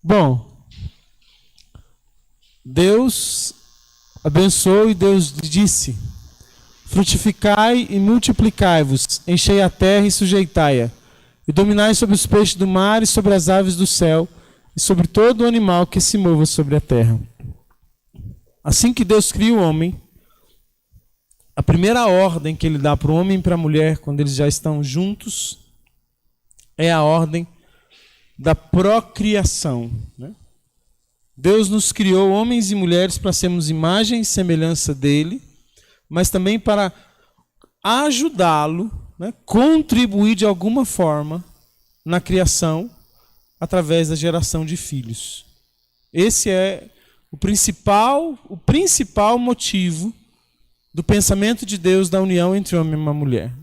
Bom, Deus abençoou e Deus disse: frutificai e multiplicai-vos, enchei a terra e sujeitai-a, e dominai sobre os peixes do mar e sobre as aves do céu, e sobre todo o animal que se mova sobre a terra. Assim que Deus cria o homem, a primeira ordem que ele dá para o homem e para a mulher, quando eles já estão juntos, é a ordem da procriação, né? Deus nos criou, homens e mulheres, para sermos imagem e semelhança dele, mas também para ajudá-lo, né, contribuir de alguma forma na criação através da geração de filhos. Esse é o principal motivo do pensamento de Deus da união entre homem e uma mulher,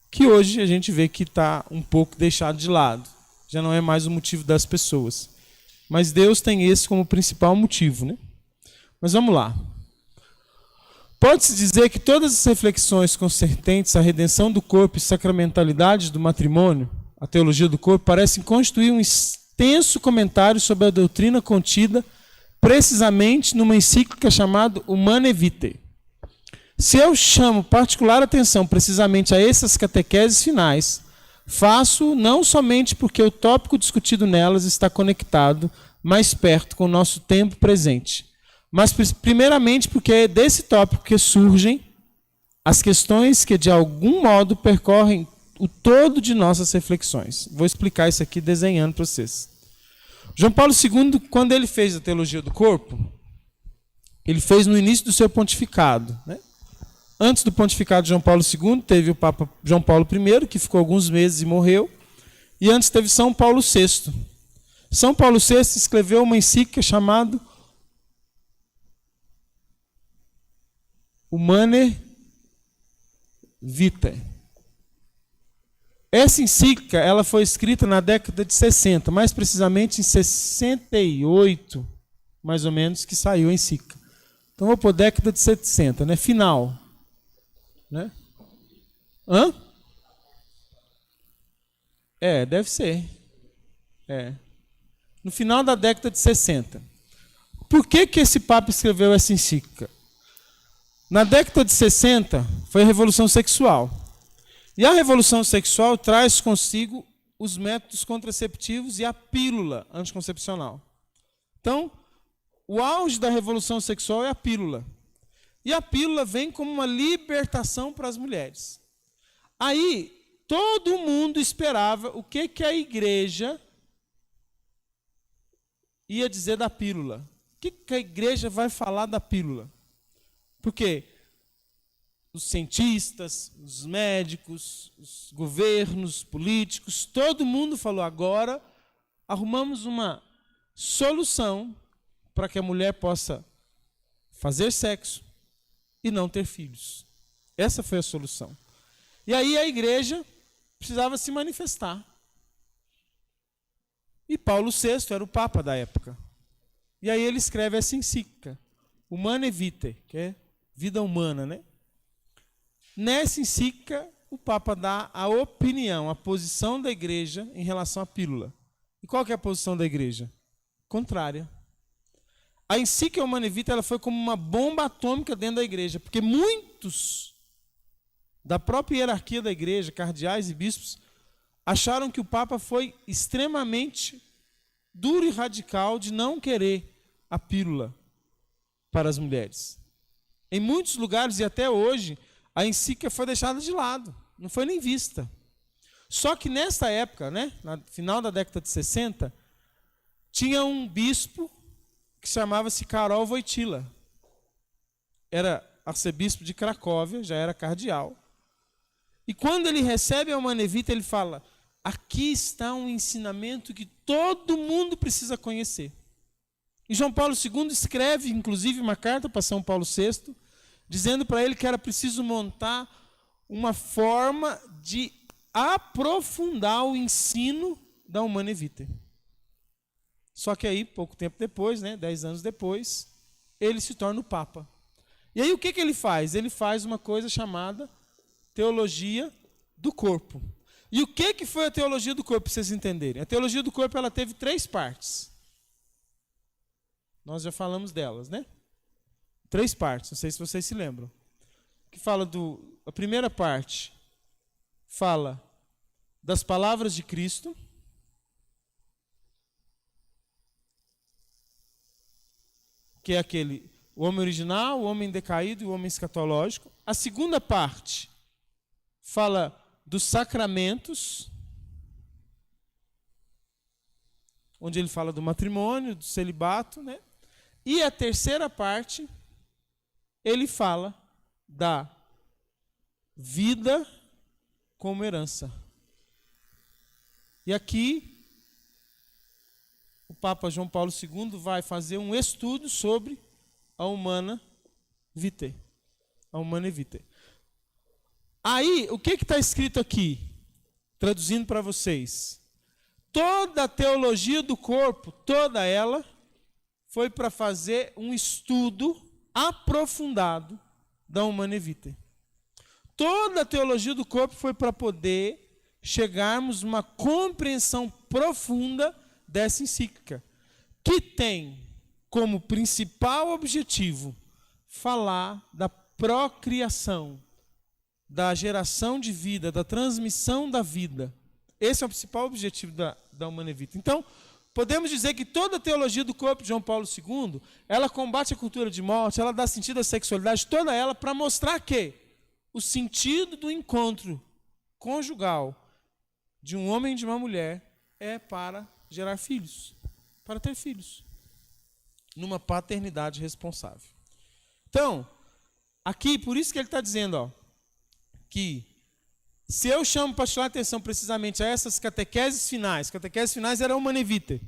que hoje a gente vê que está um pouco deixado de lado. Já não é mais o motivo das pessoas. Mas Deus tem esse como principal motivo, né? Mas vamos lá. Pode-se dizer que todas as reflexões concernentes à redenção do corpo e sacramentalidade do matrimônio, a teologia do corpo, parecem constituir um extenso comentário sobre a doutrina contida precisamente numa encíclica chamada Humanae Vitae. Se eu chamo particular atenção precisamente a essas catequeses finais, faço não somente porque o tópico discutido nelas está conectado mais perto com o nosso tempo presente, mas primeiramente porque é desse tópico que surgem as questões que de algum modo percorrem o todo de nossas reflexões. Vou explicar isso aqui desenhando para vocês. João Paulo II, quando ele fez a teologia do corpo, ele fez no início do seu pontificado, né? Antes do pontificado de João Paulo II, teve o Papa João Paulo I, que ficou alguns meses e morreu. E antes teve São Paulo VI. São Paulo VI escreveu uma encíclica chamada Humanae Vitae. Essa encíclica ela foi escrita na década de 60, mais precisamente em 68, mais ou menos, que saiu a encíclica. Então vou pôr década de 60, né? Final. Né? Hã? Deve ser. No final da década de 60. Por que esse Papa escreveu essa encíclica? Na década de 60 foi a Revolução Sexual. E a Revolução Sexual traz consigo os métodos contraceptivos e a pílula anticoncepcional. Então, o auge da Revolução Sexual é a pílula. E a pílula vem como uma libertação para as mulheres. Aí, todo mundo esperava o que a igreja ia dizer da pílula. O que a igreja vai falar da pílula? Porque os cientistas, os médicos, os governos, os políticos, todo mundo falou: agora arrumamos uma solução para que a mulher possa fazer sexo e não ter filhos. Essa foi a solução. E aí a igreja precisava se manifestar. E Paulo VI era o Papa da época. E aí ele escreve essa encíclica, Humanae Vitae, que é vida humana, né? Nessa encíclica, o Papa dá a opinião, a posição da igreja em relação à pílula. E qual que é a posição da igreja? Contrária. A encíclica Humanae Vitae ela foi como uma bomba atômica dentro da igreja, porque muitos da própria hierarquia da igreja, cardeais e bispos, acharam que o Papa foi extremamente duro e radical de não querer a pílula para as mulheres. Em muitos lugares, e até hoje, a encíclica foi deixada de lado, não foi nem vista. Só que nessa época, né, no final da década de 60, tinha um bispo que chamava-se Karol Wojtyła. Era arcebispo de Cracóvia, já era cardeal. E quando ele recebe a Humanae Vitae, ele fala: aqui está um ensinamento que todo mundo precisa conhecer. E João Paulo II escreve, inclusive, uma carta para São Paulo VI, dizendo para ele que era preciso montar uma forma de aprofundar o ensino da Humanae Vitae. Só que aí, pouco tempo depois, 10 anos depois, ele se torna o Papa. E aí o que ele faz? Ele faz uma coisa chamada teologia do corpo. E o que foi a teologia do corpo, para vocês entenderem? A teologia do corpo ela teve 3 partes. Nós já falamos delas, né? 3 partes, não sei se vocês se lembram. Que fala a primeira parte fala das palavras de Cristo. Que é o homem original, o homem decaído e o homem escatológico. A segunda parte fala dos sacramentos, onde ele fala do matrimônio, do celibato, né? E a terceira parte, ele fala da vida como herança. E aqui, o Papa João Paulo II vai fazer um estudo sobre a humana vitae. A humana vitae. Aí, o que está escrito aqui? Traduzindo para vocês. Toda a teologia do corpo, toda ela, foi para fazer um estudo aprofundado da humana vitae. Toda a teologia do corpo foi para poder chegarmos a uma compreensão profunda dessa encíclica, que tem como principal objetivo falar da procriação, da geração de vida, da transmissão da vida. Esse é o principal objetivo da Humana Vitae. Então, podemos dizer que toda a teologia do corpo de João Paulo II, ela combate a cultura de morte, ela dá sentido à sexualidade, toda ela para mostrar que o sentido do encontro conjugal de um homem e de uma mulher é para gerar filhos, para ter filhos, numa paternidade responsável. Então, aqui, por isso que ele está dizendo, que se eu chamo para chamar a atenção precisamente a essas catequeses finais era a Humana Vitae,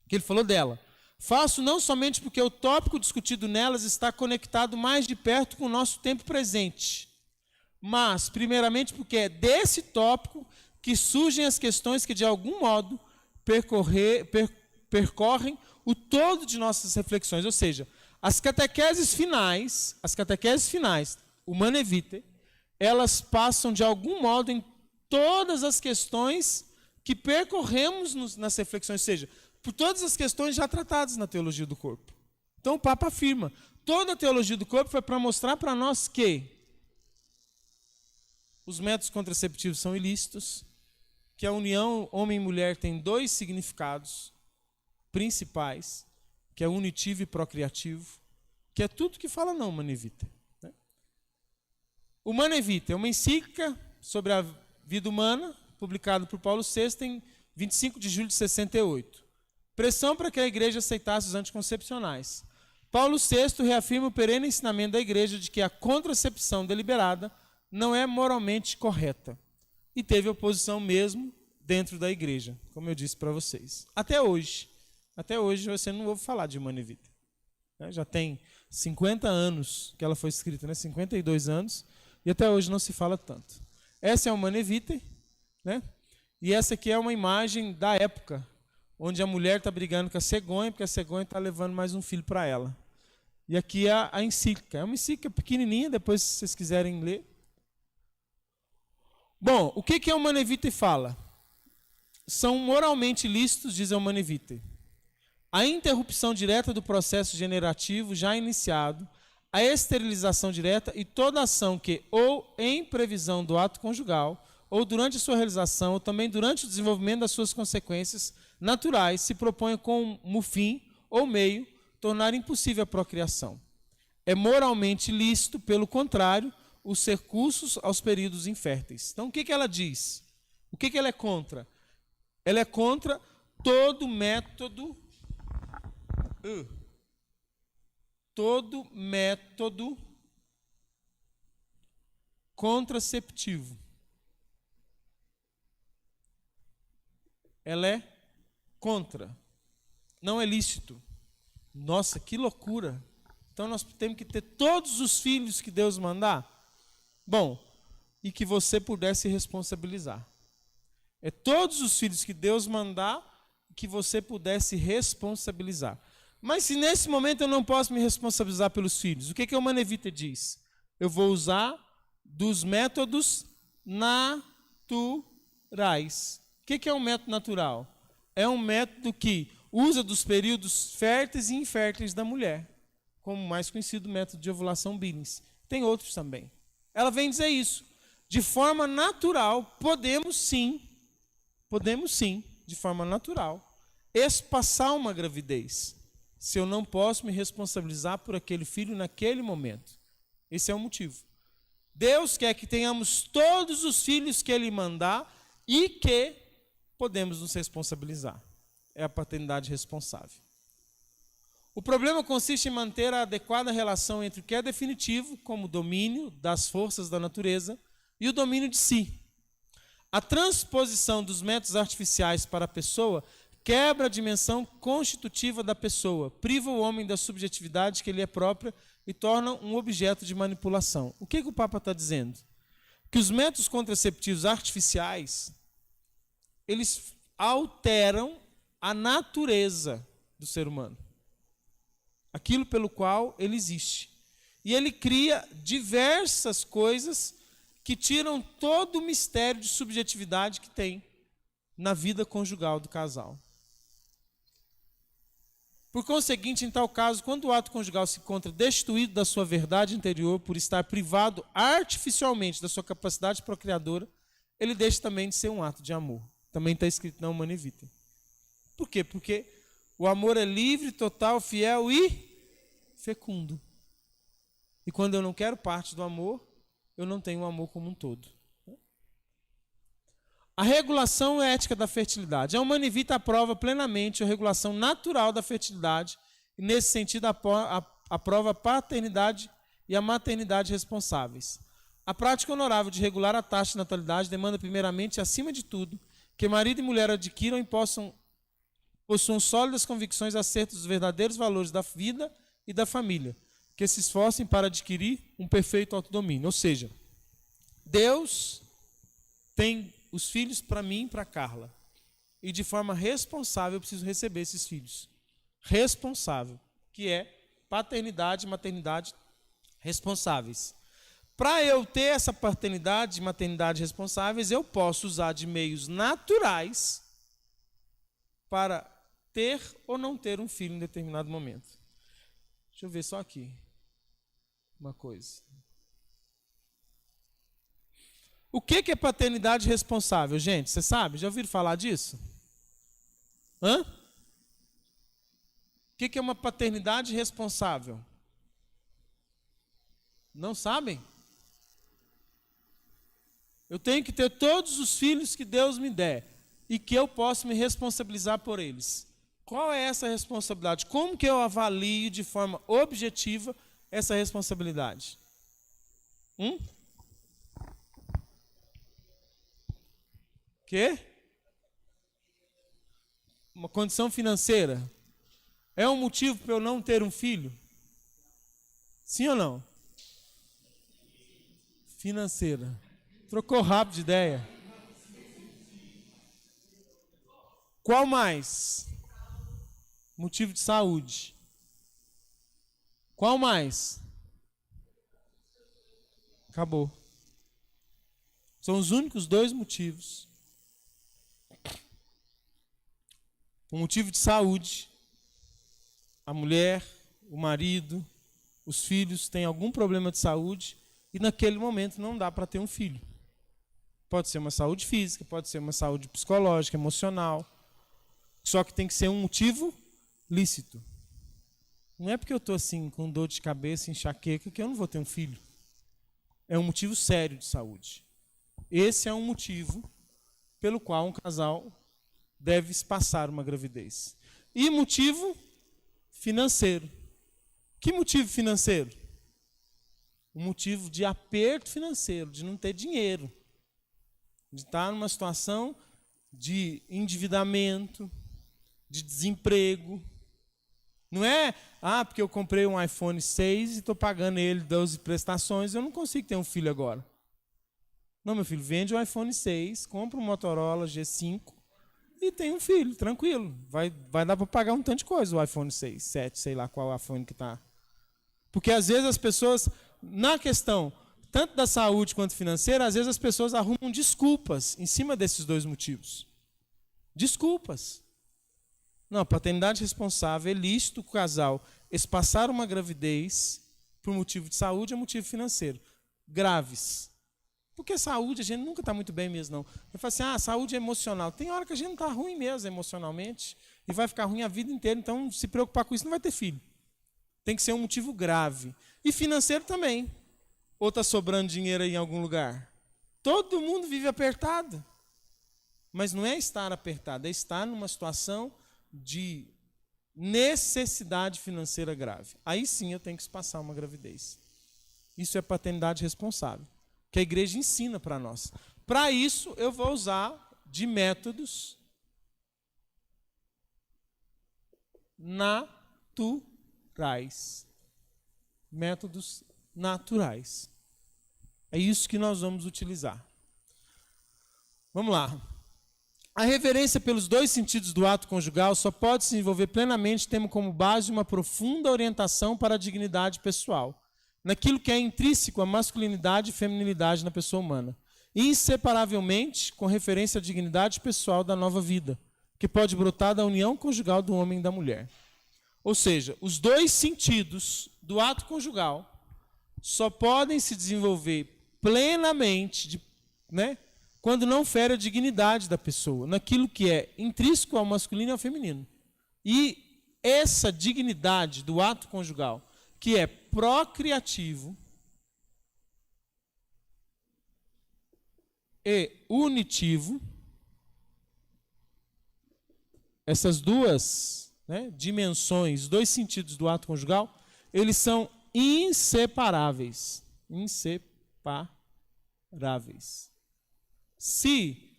que ele falou dela. Faço não somente porque o tópico discutido nelas está conectado mais de perto com o nosso tempo presente, mas, primeiramente, porque é desse tópico que surgem as questões que, de algum modo, percorrem o todo de nossas reflexões. Ou seja, as catequeses finais, Humana Vitae, elas passam, de algum modo, em todas as questões que percorremos nas reflexões, ou seja, por todas as questões já tratadas na teologia do corpo. Então o Papa afirma, toda a teologia do corpo foi para mostrar para nós que os métodos contraceptivos são ilícitos, que a união homem e mulher tem 2 significados principais, que é unitivo e procriativo, que é tudo que fala na Humana Vitae. Humana Vitae é uma encíclica sobre a vida humana, publicada por Paulo VI em 25 de julho de 68. Pressão para que a igreja aceitasse os anticoncepcionais. Paulo VI reafirma o perene ensinamento da igreja de que a contracepção deliberada não é moralmente correta. E teve oposição mesmo dentro da igreja, como eu disse para vocês. Até hoje você não ouve falar de Humana Vitae. Já tem 50 anos que ela foi escrita, 52 anos, e até hoje não se fala tanto. Essa é a Humana Vitae, e essa aqui é uma imagem da época, onde a mulher está brigando com a cegonha, porque a cegonha está levando mais um filho para ela. E aqui é a encíclica. É uma encíclica pequenininha, depois se vocês quiserem ler. Bom, o que a Humana Vitae fala? São moralmente lícitos, diz a Humana Vitae, a interrupção direta do processo generativo já iniciado, a esterilização direta e toda ação que, ou em previsão do ato conjugal, ou durante a sua realização, ou também durante o desenvolvimento das suas consequências naturais, se propõe como fim ou meio tornar impossível a procriação. É moralmente lícito, pelo contrário, os recursos aos períodos inférteis. Então, o que ela diz? O que ela é contra? Ela é contra todo método contraceptivo. Ela é contra. Não é lícito. Nossa, que loucura. Então nós temos que ter todos os filhos que Deus mandar? Bom, e que você pudesse se responsabilizar. É todos os filhos que Deus mandar que você pudesse responsabilizar. Mas se nesse momento eu não posso me responsabilizar pelos filhos, o que a Humana Vitae diz? Eu vou usar dos métodos naturais. O que é um método natural? É um método que usa dos períodos férteis e inférteis da mulher, como o mais conhecido método de ovulação Billings. Tem outros também. Ela vem dizer isso. De forma natural, podemos sim, de forma natural, espaçar uma gravidez, se eu não posso me responsabilizar por aquele filho naquele momento. Esse é o motivo. Deus quer que tenhamos todos os filhos que Ele mandar e que podemos nos responsabilizar. É a paternidade responsável. O problema consiste em manter a adequada relação entre o que é definitivo, como o domínio das forças da natureza, e o domínio de si. A transposição dos métodos artificiais para a pessoa quebra a dimensão constitutiva da pessoa, priva o homem da subjetividade que lhe é própria e torna um objeto de manipulação. O que o Papa está dizendo? Que os métodos contraceptivos artificiais, eles alteram a natureza do ser humano. Aquilo pelo qual ele existe. E ele cria diversas coisas que tiram todo o mistério de subjetividade que tem na vida conjugal do casal. Por conseguinte, em tal caso, quando o ato conjugal se encontra destituído da sua verdade interior por estar privado artificialmente da sua capacidade procriadora, ele deixa também de ser um ato de amor. Também está escrito na Humanae Vitae. Por quê? Porque o amor é livre, total, fiel e fecundo. E quando eu não quero parte do amor, eu não tenho o amor como um todo. A regulação ética da fertilidade. A Humanae Vitae aprova plenamente a regulação natural da fertilidade e, nesse sentido, aprova a paternidade e a maternidade responsáveis. A prática honorável de regular a taxa de natalidade demanda, primeiramente, acima de tudo, que marido e mulher adquiram e possuam sólidas convicções acerca dos verdadeiros valores da vida e da família, que se esforcem para adquirir um perfeito autodomínio. Ou seja, Deus tem os filhos para mim e para Carla. E de forma responsável eu preciso receber esses filhos. Responsável, que é paternidade e maternidade responsáveis. Para eu ter essa paternidade e maternidade responsáveis, eu posso usar de meios naturais para ter ou não ter um filho em determinado momento. Deixa eu ver só aqui uma coisa. O que é paternidade responsável, gente? Você sabe? Já ouviram falar disso? Hã? O que é uma paternidade responsável? Não sabem? Eu tenho que ter todos os filhos que Deus me der e que eu posso me responsabilizar por eles. Qual é essa responsabilidade? Como que eu avalio de forma objetiva essa responsabilidade? Quê? Uma condição financeira. É um motivo para eu não ter um filho? Sim ou não? Financeira. Trocou rápido de ideia. Qual mais? Motivo de saúde. Qual mais? Acabou. São os únicos dois motivos. O motivo de saúde. A mulher, o marido, os filhos têm algum problema de saúde e naquele momento não dá para ter um filho. Pode ser uma saúde física, pode ser uma saúde psicológica, emocional. Só que tem que ser um motivo lícito. Não é porque eu estou assim com dor de cabeça, enxaqueca, que eu não vou ter um filho. É um motivo sério de saúde. Esse é um motivo pelo qual um casal deve espaçar uma gravidez. E motivo financeiro. Que motivo financeiro? Um motivo de aperto financeiro, de não ter dinheiro. De estar numa situação de endividamento, de desemprego. Não é, porque eu comprei um iPhone 6 e estou pagando ele 12 prestações, eu não consigo ter um filho agora. Não, meu filho, vende o iPhone 6, compra um Motorola G5 e tem um filho, tranquilo. Vai dar para pagar um tanto de coisa o iPhone 6, 7, sei lá qual iPhone que está. Porque às vezes as pessoas, na questão tanto da saúde quanto financeira, às vezes as pessoas arrumam desculpas em cima desses dois motivos. Desculpas. Não, paternidade responsável é lícito o casal espaçar uma gravidez por motivo de saúde ou motivo financeiro. Graves. Porque saúde a gente nunca está muito bem mesmo, não. Eu falo assim, saúde é emocional. Tem hora que a gente não está ruim mesmo emocionalmente e vai ficar ruim a vida inteira, então se preocupar com isso não vai ter filho. Tem que ser um motivo grave. E financeiro também. Ou está sobrando dinheiro aí em algum lugar? Todo mundo vive apertado. Mas não é estar apertado, é estar numa situação de necessidade financeira grave. Aí sim eu tenho que espaçar uma gravidez. Isso é paternidade responsável, que a igreja ensina para nós. Para isso eu vou usar de métodos naturais. Métodos naturais. É isso que nós vamos utilizar. Vamos lá. A reverência pelos dois sentidos do ato conjugal só pode se desenvolver plenamente tendo como base uma profunda orientação para a dignidade pessoal, naquilo que é intrínseco à masculinidade e feminilidade na pessoa humana, e inseparavelmente com referência à dignidade pessoal da nova vida, que pode brotar da união conjugal do homem e da mulher. Ou seja, os dois sentidos do ato conjugal só podem se desenvolver plenamente, quando não fere a dignidade da pessoa, naquilo que é intrínseco ao masculino e ao feminino. E essa dignidade do ato conjugal, que é procriativo e unitivo, essas duas dimensões, dois sentidos do ato conjugal, eles são inseparáveis. Inseparáveis. Se,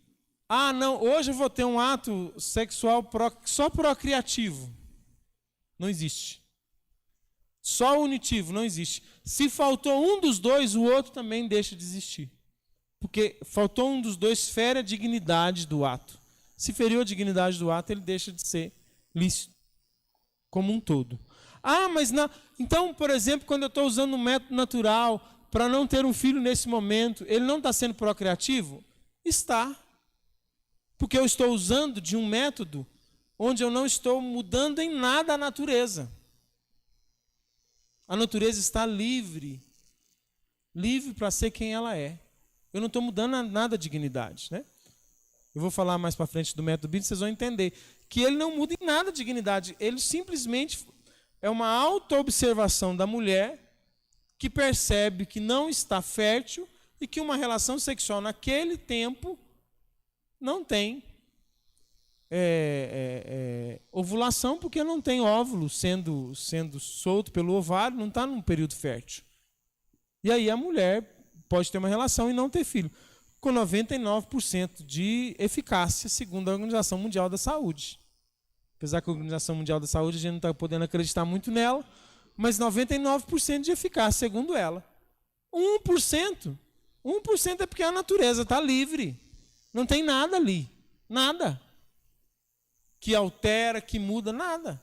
não, hoje eu vou ter um ato sexual só procriativo, não existe. Só unitivo, não existe. Se faltou um dos dois, o outro também deixa de existir. Porque faltou um dos dois, fere a dignidade do ato. Se feriu a dignidade do ato, ele deixa de ser lícito, como um todo. Mas não. Então, por exemplo, quando eu estou usando um método natural para não ter um filho nesse momento, ele não está sendo procriativo? Está. Porque eu estou usando de um método onde eu não estou mudando em nada a natureza. A natureza está livre. Livre para ser quem ela é. Eu não estou mudando nada a dignidade, Eu vou falar mais para frente do método bíblico, vocês vão entender que ele não muda em nada a dignidade. Ele simplesmente é uma autoobservação da mulher que percebe que não está fértil e que uma relação sexual naquele tempo não tem ovulação, porque não tem óvulo sendo solto pelo ovário, não está num período fértil. E aí a mulher pode ter uma relação e não ter filho, com 99% de eficácia, segundo a Organização Mundial da Saúde. Apesar que a Organização Mundial da Saúde a gente não está podendo acreditar muito nela, mas 99% de eficácia, segundo ela. 1%. 1% é porque a natureza está livre. Não tem nada ali. Nada. Que altera, que muda, nada.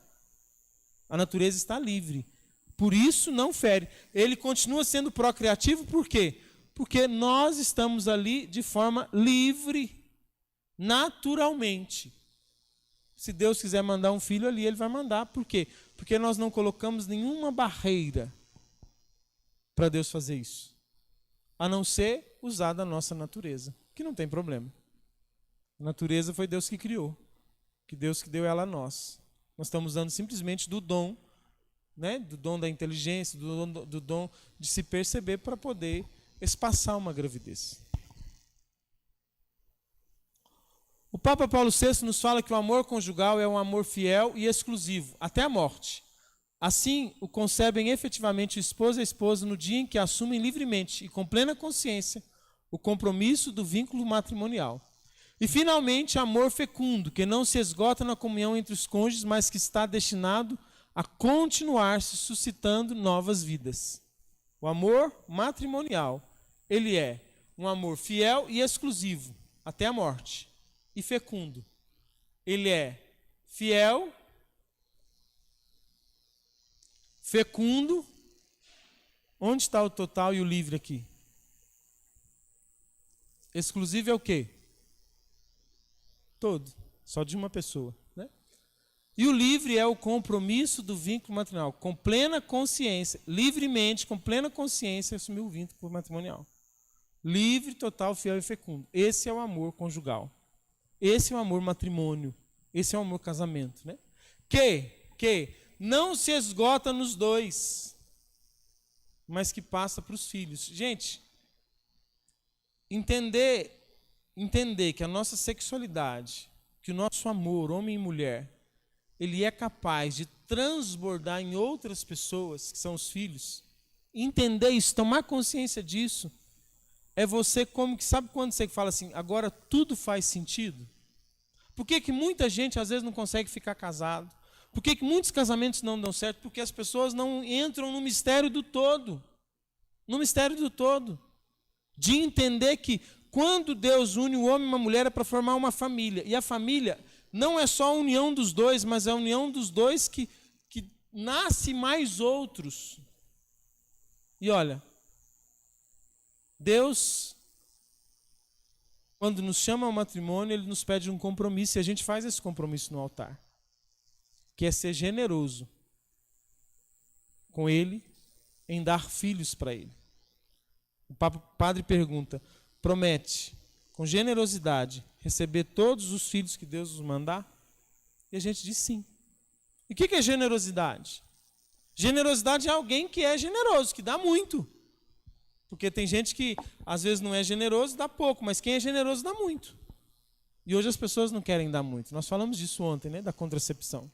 A natureza está livre. Por isso não fere. Ele continua sendo procriativo, por quê? Porque nós estamos ali de forma livre, naturalmente. Se Deus quiser mandar um filho ali, Ele vai mandar. Por quê? Porque nós não colocamos nenhuma barreira para Deus fazer isso. A não ser usar da nossa natureza, que não tem problema. A natureza foi Deus que criou. Que Deus que deu ela a nós. Nós estamos usando simplesmente do dom, do dom da inteligência, do dom de se perceber para poder espaçar uma gravidez. O Papa Paulo VI nos fala que o amor conjugal é um amor fiel e exclusivo, até a morte. Assim, o concebem efetivamente o esposo e a esposa no dia em que assumem livremente e com plena consciência o compromisso do vínculo matrimonial. E, finalmente, amor fecundo, que não se esgota na comunhão entre os cônjuges, mas que está destinado a continuar se suscitando novas vidas. O amor matrimonial, ele é um amor fiel e exclusivo, até a morte. E fecundo. Ele é fiel, fecundo. Onde está o total e o livre aqui? Exclusivo é o quê? Todo. Só de uma pessoa. E o livre é o compromisso do vínculo matrimonial, com plena consciência, livremente, com plena consciência, assumir o vínculo matrimonial. Livre, total, fiel e fecundo. Esse é o amor conjugal. Esse é o amor matrimônio. Esse é o amor casamento, né? Que não se esgota nos dois, mas que passa para os filhos. Gente, entender que a nossa sexualidade, que o nosso amor, homem e mulher, ele é capaz de transbordar em outras pessoas, que são os filhos. Entender isso, tomar consciência disso, é você como que, sabe quando você fala assim, agora tudo faz sentido? Por que muita gente às vezes não consegue ficar casado? Por que muitos casamentos não dão certo? Porque as pessoas não entram no mistério do todo. No mistério do todo. De entender que quando Deus une o homem e uma mulher é para formar uma família. E a família não é só a união dos dois, mas é a união dos dois que nasce mais outros. E olha, Deus, quando nos chama ao matrimônio, Ele nos pede um compromisso, e a gente faz esse compromisso no altar, que é ser generoso com Ele, em dar filhos para Ele. O padre pergunta, promete, com generosidade, receber todos os filhos que Deus nos mandar? E a gente diz sim. E o que é generosidade? Generosidade é alguém que é generoso, que dá muito. Porque tem gente que às vezes não é generoso, dá pouco, mas quem é generoso dá muito. E hoje as pessoas não querem dar muito. Nós falamos disso ontem, né, da contracepção.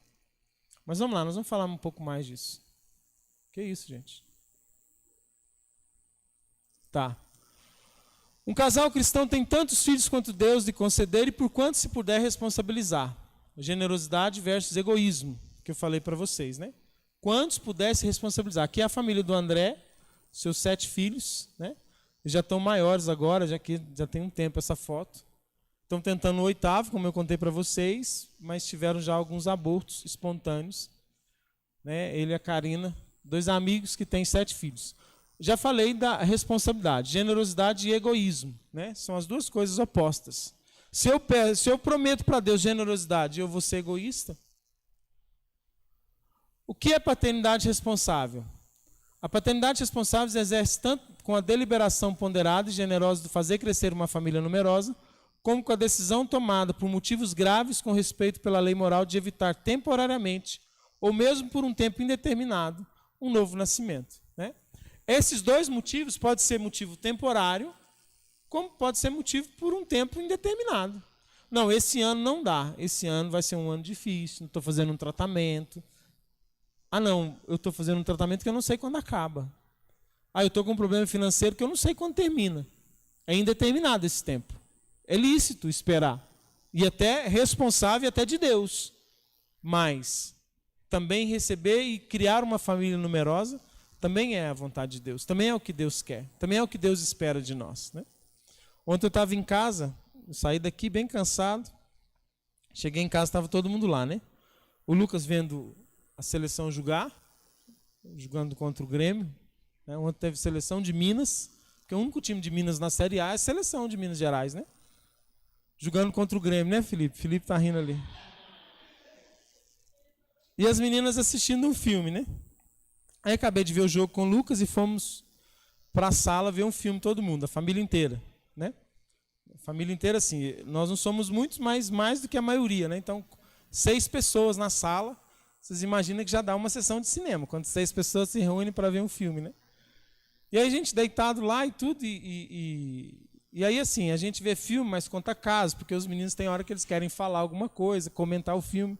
Mas vamos lá, nós vamos falar um pouco mais disso. Que isso, gente? Tá. Um casal cristão tem tantos filhos quanto Deus lhe conceder e por quanto se puder responsabilizar. Generosidade versus egoísmo, que eu falei para vocês, né? Quantos puder se responsabilizar. Aqui é a família do André, seus 7 filhos, né? Eles já estão maiores agora, já que já tem um tempo essa foto. Estão tentando o 8º, como eu contei para vocês, mas tiveram já alguns abortos espontâneos, né? Ele e a Karina, 2 amigos que têm 7 filhos. Já falei da responsabilidade, generosidade e egoísmo, né? São as duas coisas opostas. Se eu prometo para Deus generosidade e eu vou ser egoísta, o que é paternidade responsável? A paternidade responsável se exerce tanto com a deliberação ponderada e generosa de fazer crescer uma família numerosa, como com a decisão tomada por motivos graves com respeito pela lei moral de evitar temporariamente, ou mesmo por um tempo indeterminado, um novo nascimento, né? Esses 2 motivos podem ser motivo temporário, como pode ser motivo por um tempo indeterminado. Não, esse ano não dá, esse ano vai ser um ano difícil, não estou fazendo um tratamento. Ah não, eu estou fazendo um tratamento que eu não sei quando acaba. Ah, eu estou com um problema financeiro que eu não sei quando termina. É indeterminado esse tempo. É lícito esperar. E até responsável até de Deus. Mas também receber e criar uma família numerosa também é a vontade de Deus. Também é o que Deus quer. Também é o que Deus espera de nós, né? Ontem eu estava em casa, eu saí daqui bem cansado. Cheguei em casa, estava todo mundo lá, né? O Lucas vendo a seleção jogar, jogando contra o Grêmio. Né? Ontem teve seleção de Minas, porque o único time de Minas na Série A é a seleção de Minas Gerais, né? Jogando contra o Grêmio, né, Felipe? Felipe tá rindo ali. E as meninas assistindo um filme, né? Aí acabei de ver o jogo com o Lucas e fomos para a sala ver um filme todo mundo, a família inteira, né? A família inteira, assim, nós não somos muitos, mas mais do que a maioria, né? Então, 6 pessoas na sala. Vocês imaginam que já dá uma sessão de cinema, quando 6 pessoas se reúnem para ver um filme, né? E aí a gente deitado lá e tudo, e aí assim, a gente vê filme, mas conta casos, porque os meninos têm hora que eles querem falar alguma coisa, comentar o filme.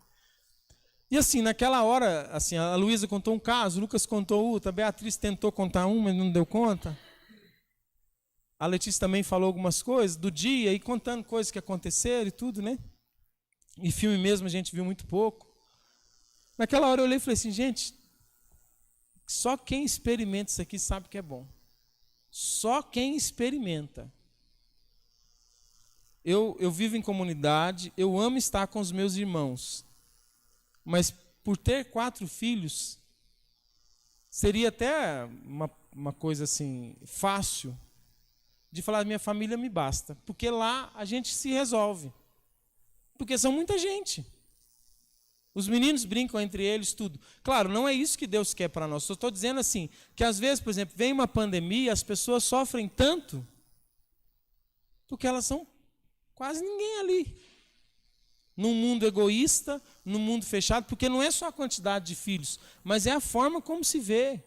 E assim, naquela hora, assim, a Luísa contou um caso, o Lucas contou outro, a Beatriz tentou contar um, mas não deu conta. A Letícia também falou algumas coisas do dia, e contando coisas que aconteceram e tudo, né? E filme mesmo a gente viu muito pouco. Naquela hora eu olhei e falei assim, gente, só quem experimenta isso aqui sabe que é bom. Só quem experimenta. Eu vivo em comunidade, eu amo estar com os meus irmãos. Mas por ter 4 filhos, seria até uma coisa assim, fácil, de falar, minha família me basta. Porque lá a gente se resolve. Porque são muita gente. Os meninos brincam entre eles, tudo. Claro, não é isso que Deus quer para nós. Eu estou dizendo assim, que às vezes, por exemplo, vem uma pandemia, as pessoas sofrem tanto, porque elas são quase ninguém ali. Num mundo egoísta, num mundo fechado, porque não é só a quantidade de filhos, mas é a forma como se vê.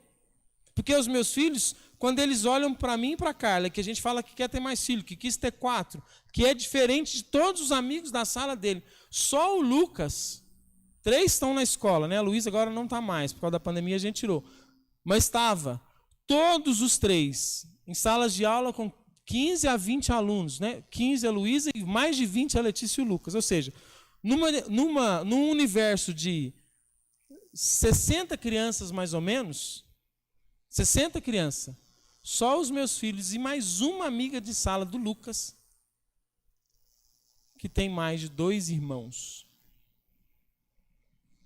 Porque os meus filhos, quando eles olham para mim e para a Carla, que a gente fala que quer ter mais filho, que quis ter 4, que é diferente de todos os amigos da sala dele, só o Lucas, 3 estão na escola, né? A Luísa agora não está mais, por causa da pandemia a gente tirou. Mas estava, todos os 3, em salas de aula com 15 a 20 alunos, né? 15 a Luísa e mais de 20 a Letícia e o Lucas. Ou seja, num universo de 60 crianças mais ou menos, 60 crianças, só os meus filhos e mais uma amiga de sala do Lucas, que tem mais de 2 irmãos.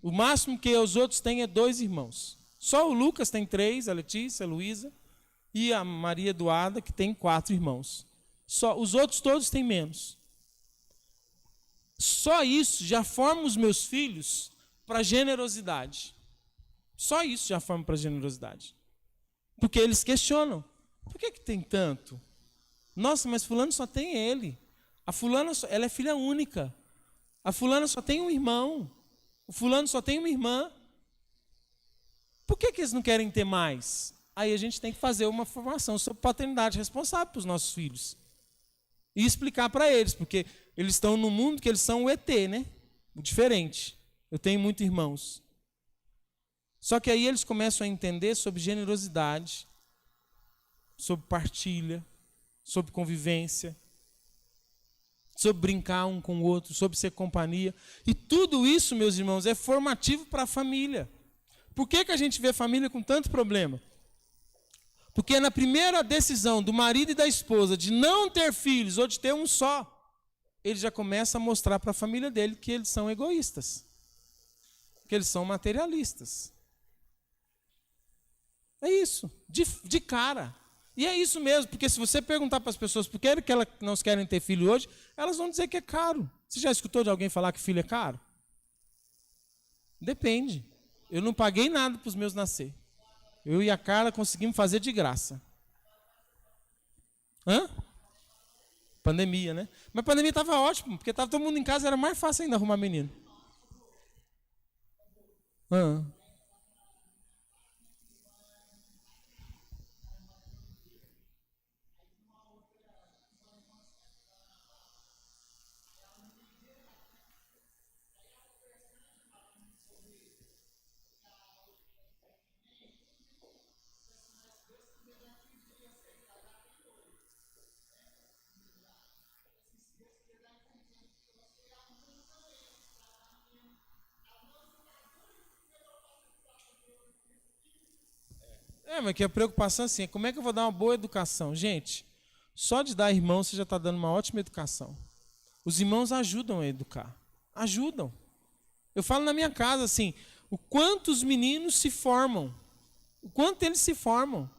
O máximo que os outros têm é 2 irmãos. Só o Lucas tem 3, a Letícia, a Luísa e a Maria Eduarda, que tem 4 irmãos. Só, os outros todos têm menos. Só isso já forma os meus filhos para generosidade. Só isso já forma para generosidade. Porque eles questionam. Por que tem tanto? Nossa, mas fulano só tem ele. A fulana, ela é filha única. A fulana só tem um irmão. O fulano só tem uma irmã. Por que eles não querem ter mais? Aí a gente tem que fazer uma formação sobre paternidade responsável para os nossos filhos. E explicar para eles, porque eles estão no mundo que eles são o ET, né? O diferente. Eu tenho muitos irmãos. Só que aí eles começam a entender sobre generosidade, sobre partilha, sobre convivência, sobre brincar um com o outro, sobre ser companhia. E tudo isso, meus irmãos, é formativo para a família. Por que a gente vê família com tanto problema? Porque na primeira decisão do marido e da esposa de não ter filhos ou de ter um só, ele já começa a mostrar para a família dele que eles são egoístas, que eles são materialistas. É isso, de cara. E é isso mesmo, porque se você perguntar para as pessoas por que elas não querem ter filho hoje, elas vão dizer que é caro. Você já escutou de alguém falar que filho é caro? Depende. Eu não paguei nada para os meus nascer. Eu e a Carla conseguimos fazer de graça. Hã? Pandemia, né? Mas a pandemia estava ótimo, porque estava todo mundo em casa, era mais fácil ainda arrumar menino. Hã? Mas que a preocupação assim, é como é que eu vou dar uma boa educação? Gente, só de dar irmão você já está dando uma ótima educação. Os irmãos ajudam a educar. Ajudam. Eu falo na minha casa assim, o quanto os meninos se formam. O quanto eles se formam.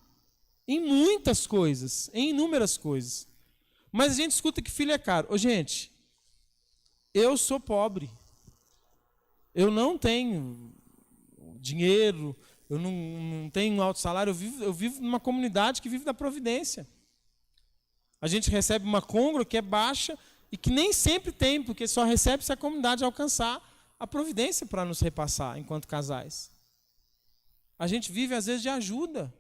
Em muitas coisas, em inúmeras coisas. Mas a gente escuta que filho é caro. Ô, gente, eu sou pobre. Eu não tenho dinheiro, eu não tenho alto salário, eu vivo numa comunidade que vive da providência. A gente recebe uma côngrua que é baixa e que nem sempre tem, porque só recebe se a comunidade alcançar a providência para nos repassar enquanto casais. A gente vive às vezes de ajuda.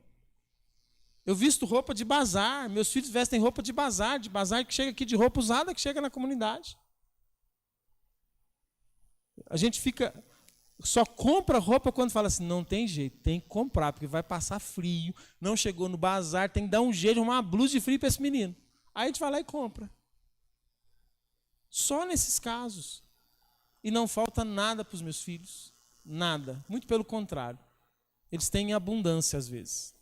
Eu visto roupa de bazar, meus filhos vestem roupa de bazar que chega aqui de roupa usada, que chega na comunidade. A gente só compra roupa quando fala assim, não tem jeito, tem que comprar, porque vai passar frio, não chegou no bazar, tem que dar um jeito de arrumar uma blusa de frio para esse menino. Aí a gente vai lá e compra. Só nesses casos. E não falta nada para os meus filhos. Nada. Muito pelo contrário. Eles têm abundância às vezes.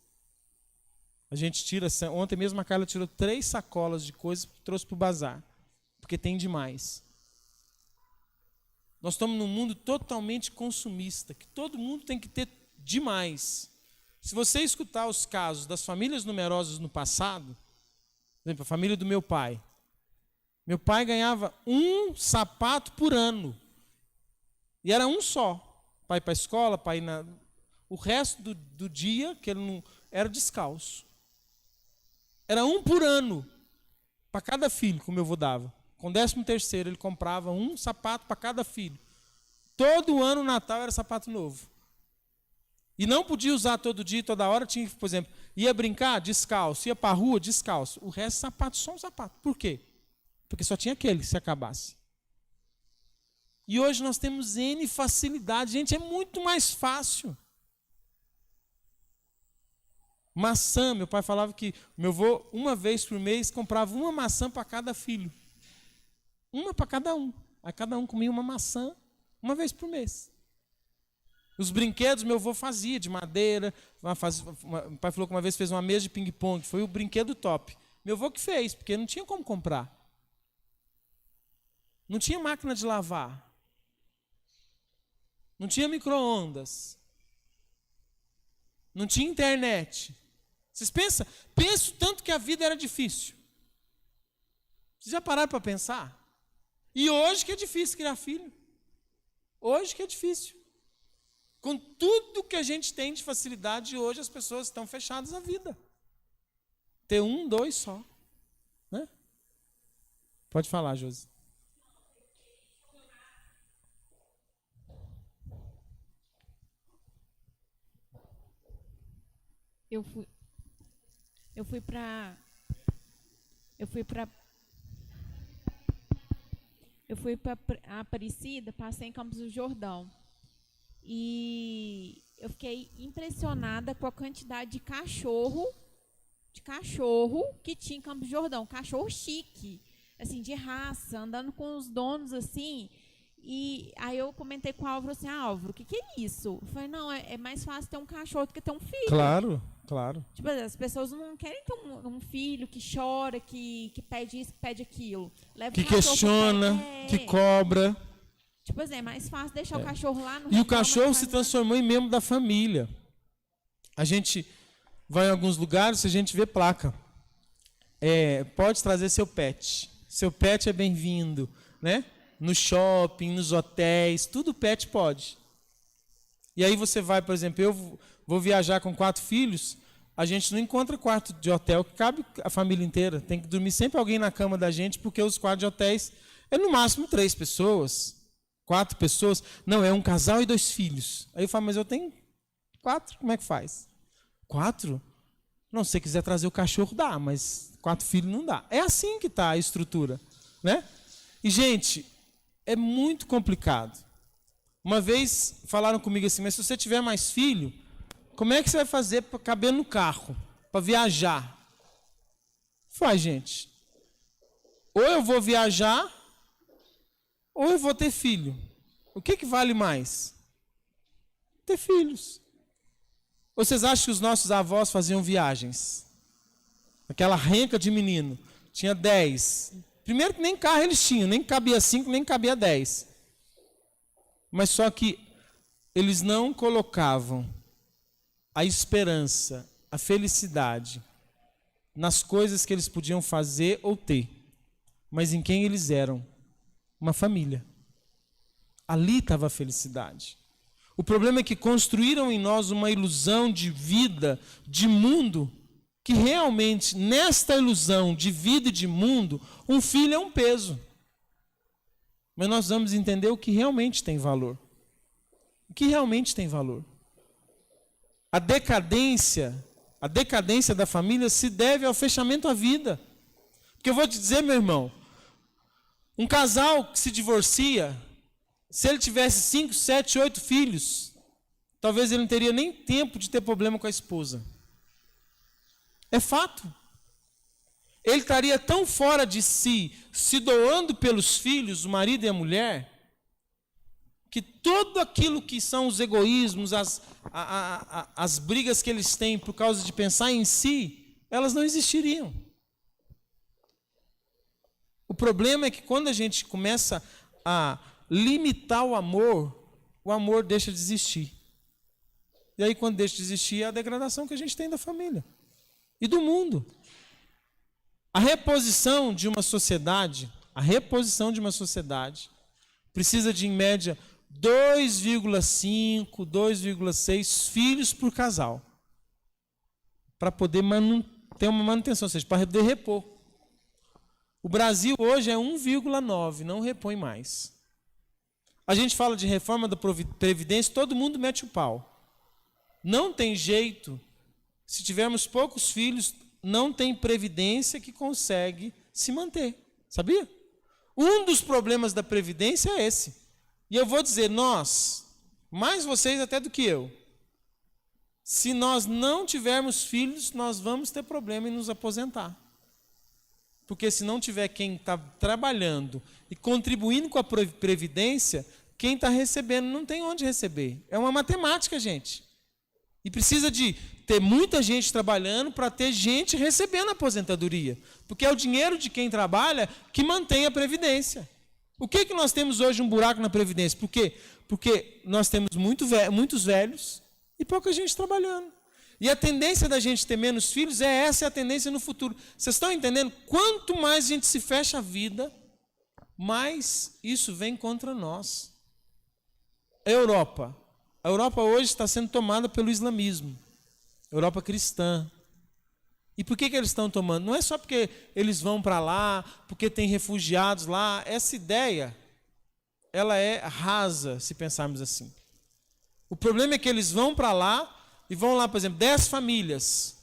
A gente tira, ontem mesmo a Carla tirou 3 sacolas de coisas e trouxe para o bazar. Porque tem demais. Nós estamos num mundo totalmente consumista, que todo mundo tem que ter demais. Se você escutar os casos das famílias numerosas no passado, por exemplo, a família do meu pai. Meu pai ganhava um sapato por ano. E era um só. Para ir para a escola, para ir na... O resto do dia, que ele não... era descalço. Era um por ano. Para cada filho, como meu avô dava. Com 13º, ele comprava um sapato para cada filho. Todo ano, no Natal, era sapato novo. E não podia usar todo dia, toda hora. Tinha, por exemplo, ia brincar, descalço. Ia para a rua, descalço. O resto, sapato, só um sapato. Por quê? Porque só tinha aquele, se acabasse. E hoje nós temos N facilidade. Gente, é muito mais fácil. Maçã, meu pai falava que meu avô, uma vez por mês, comprava uma maçã para cada filho. Uma para cada um. Aí cada um comia uma maçã uma vez por mês. Os brinquedos meu avô fazia de madeira. Meu pai falou que uma vez fez uma mesa de ping-pong. Foi o brinquedo top. Meu avô que fez, porque não tinha como comprar. Não tinha máquina de lavar. Não tinha micro-ondas. Não tinha internet. Vocês pensam? Penso tanto que a vida era difícil. Vocês já pararam para pensar? E hoje que é difícil criar filho. Hoje que é difícil. Com tudo que a gente tem de facilidade, hoje as pessoas estão fechadas à vida. Ter um, dois só. Né? Pode falar, Josi. Eu fui para Aparecida, passei em Campos do Jordão. E eu fiquei impressionada com a quantidade de cachorro que tinha em Campos do Jordão. Cachorro chique, assim, de raça, andando com os donos assim. E aí eu comentei com o Álvaro assim, Álvaro, o que é isso? Eu falei, não, é mais fácil ter um cachorro do que ter um filho. Claro, claro. Tipo, as pessoas não querem ter um filho que chora, que pede isso, que pede aquilo. Leva que questiona, que cobra. Tipo assim, é mais fácil deixar o cachorro lá no... E o cachorro se transformou em membro da família. A gente vai em alguns lugares, a gente vê placa. Pode trazer seu pet. Seu pet é bem-vindo, né? No shopping, nos hotéis, tudo pet pode. E aí você vai, por exemplo, eu vou viajar com 4 filhos, a gente não encontra quarto de hotel que cabe a família inteira. Tem que dormir sempre alguém na cama da gente, porque os quartos de hotéis é no máximo 3 pessoas. 4 pessoas, não, é um casal e 2 filhos. Aí eu falo, mas eu tenho 4, como é que faz? 4? Não, se você quiser trazer o cachorro, dá, mas 4 filhos não dá. É assim que está a estrutura, né? E, gente, é muito complicado. Uma vez falaram comigo assim, mas se você tiver mais filho, como é que você vai fazer para caber no carro, para viajar? Faz, gente. Ou eu vou viajar, ou eu vou ter filho. O que vale mais? Ter filhos. Ou vocês acham que os nossos avós faziam viagens? Aquela renca de menino. Tinha 10. Primeiro que nem carro eles tinham. Nem cabia 5, nem cabia 10. Mas só que eles não colocavam a esperança, a felicidade nas coisas que eles podiam fazer ou ter. Mas em quem eles eram. Uma família. Ali estava a felicidade. O problema é que construíram em nós uma ilusão de vida, de mundo, que realmente, nesta ilusão de vida e de mundo, um filho é um peso. Mas nós vamos entender o que realmente tem valor. O que realmente tem valor. A decadência da família se deve ao fechamento à vida. Porque eu vou te dizer, meu irmão, um casal que se divorcia, se ele tivesse 5, 7, 8 filhos, talvez ele não teria nem tempo de ter problema com a esposa. É fato. Ele estaria tão fora de si, se doando pelos filhos, o marido e a mulher, que tudo aquilo que são os egoísmos, as brigas que eles têm por causa de pensar em si, elas não existiriam. O problema é que quando a gente começa a limitar o amor deixa de existir. E aí quando deixa de existir é a degradação que a gente tem da família e do mundo. A reposição de uma sociedade precisa de, em média, 2,5, 2,6 filhos por casal. Para poder ter uma manutenção, ou seja, para poder repor. O Brasil hoje é 1,9, não repõe mais. A gente fala de reforma da Previdência, todo mundo mete o pau. Não tem jeito. Se tivermos poucos filhos, não tem previdência que consegue se manter. Sabia? Um dos problemas da Previdência é esse. E eu vou dizer, nós, mais vocês até do que eu, se nós não tivermos filhos, nós vamos ter problema em nos aposentar. Porque se não tiver quem está trabalhando e contribuindo com a Previdência, quem está recebendo não tem onde receber. É uma matemática, gente. E precisa de ter muita gente trabalhando para ter gente recebendo a aposentadoria. Porque é o dinheiro de quem trabalha que mantém a Previdência. O que nós temos hoje um buraco na Previdência? Por quê? Porque nós temos muitos velhos e pouca gente trabalhando. E a tendência da gente ter menos filhos essa é a tendência no futuro. Vocês estão entendendo? Quanto mais a gente se fecha a vida, mais isso vem contra nós. A Europa hoje está sendo tomada pelo islamismo. Europa cristã. E por que eles estão tomando? Não é só porque eles vão para lá, porque tem refugiados lá. Essa ideia, ela é rasa, se pensarmos assim. O problema é que eles vão para lá, e vão lá, por exemplo, 10 famílias.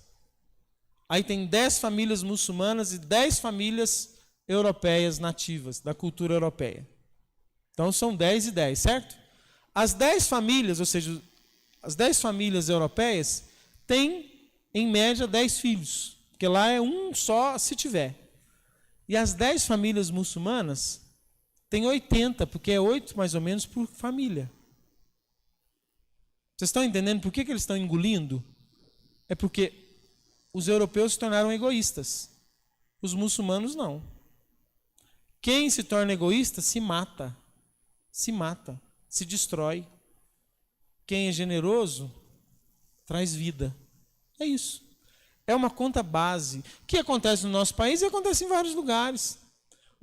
Aí tem 10 famílias muçulmanas e 10 famílias europeias nativas, da cultura europeia. Então são 10 e 10, certo? As 10 famílias, ou seja, as 10 famílias europeias, têm, em média, 10 filhos. Porque lá é um só, se tiver. E as 10 famílias muçulmanas têm 80, porque é 8 mais ou menos por família. Vocês estão entendendo por que eles estão engolindo? É porque os europeus se tornaram egoístas. Os muçulmanos não. Quem se torna egoísta se mata. Se destrói. Quem é generoso traz vida. É isso. É uma conta base. O que acontece no nosso país e acontece em vários lugares.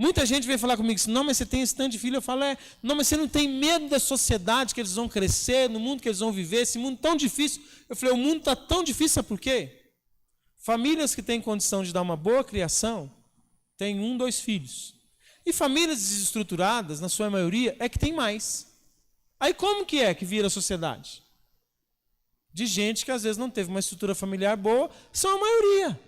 Muita gente vem falar comigo assim, não, mas você tem esse tanto de filho. Eu falo, não, mas você não tem medo da sociedade que eles vão crescer, no mundo que eles vão viver, esse mundo tão difícil. Eu falei, o mundo está tão difícil, sabe por quê? Famílias que têm condição de dar uma boa criação, têm 1, 2 filhos. E famílias desestruturadas, na sua maioria, é que tem mais. Aí como que é que vira a sociedade? De gente que às vezes não teve uma estrutura familiar boa, são a maioria.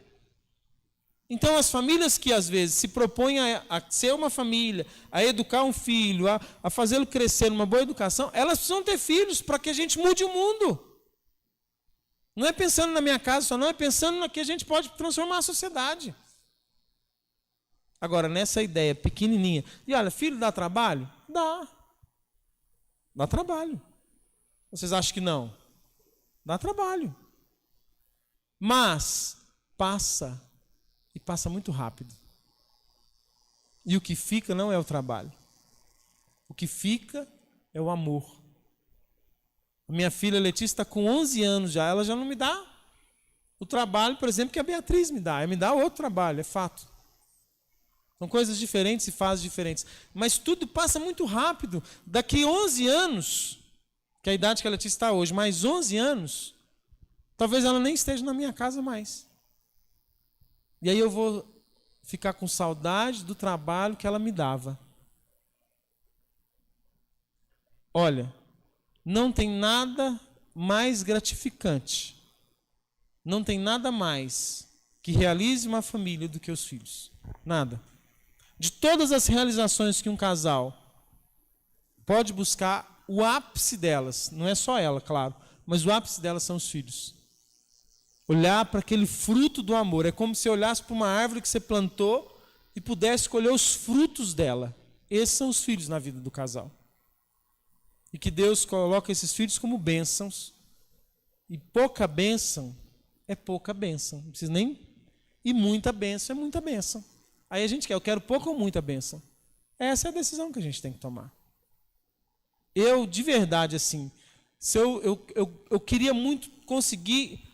Então, as famílias que às vezes se propõem a ser uma família, a educar um filho, a fazê-lo crescer numa boa educação, elas precisam ter filhos para que a gente mude o mundo. Não é pensando na minha casa só, não, é pensando na que a gente pode transformar a sociedade. Agora, nessa ideia pequenininha, e olha, filho dá trabalho? Dá. Dá trabalho. Vocês acham que não? Dá trabalho. Mas passa. E passa muito rápido. E o que fica não é o trabalho. O que fica é o amor. A minha filha Letícia está com 11 anos já. Ela já não me dá o trabalho, por exemplo, que a Beatriz me dá. Ela me dá outro trabalho, é fato. São coisas diferentes e fases diferentes. Mas tudo passa muito rápido. Daqui 11 anos, que é a idade que a Letícia está hoje, mais 11 anos, talvez ela nem esteja na minha casa mais. E aí eu vou ficar com saudade do trabalho que ela me dava. Olha, não tem nada mais gratificante, não tem nada mais que realize uma família do que os filhos. Nada. De todas as realizações que um casal pode buscar, o ápice delas, não é só ela, claro, mas o ápice delas são os filhos. Olhar para aquele fruto do amor. É como se você olhasse para uma árvore que você plantou e pudesse escolher os frutos dela. Esses são os filhos na vida do casal. E que Deus coloca esses filhos como bênçãos. E pouca bênção é pouca bênção. Não precisa nem... E muita bênção é muita bênção. Aí a gente quer, eu quero pouca ou muita bênção. Essa é a decisão que a gente tem que tomar. Eu, de verdade, assim, eu queria muito conseguir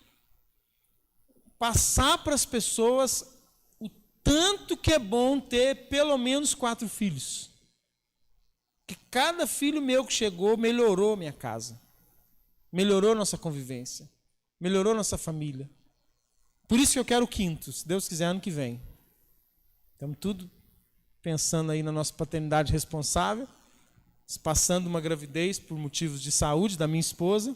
passar para as pessoas o tanto que é bom ter pelo menos 4 filhos. Que cada filho meu que chegou melhorou a minha casa. Melhorou nossa convivência. Melhorou nossa família. Por isso que eu quero o quinto, se Deus quiser, ano que vem. Estamos tudo pensando aí na nossa paternidade responsável, passando uma gravidez por motivos de saúde da minha esposa,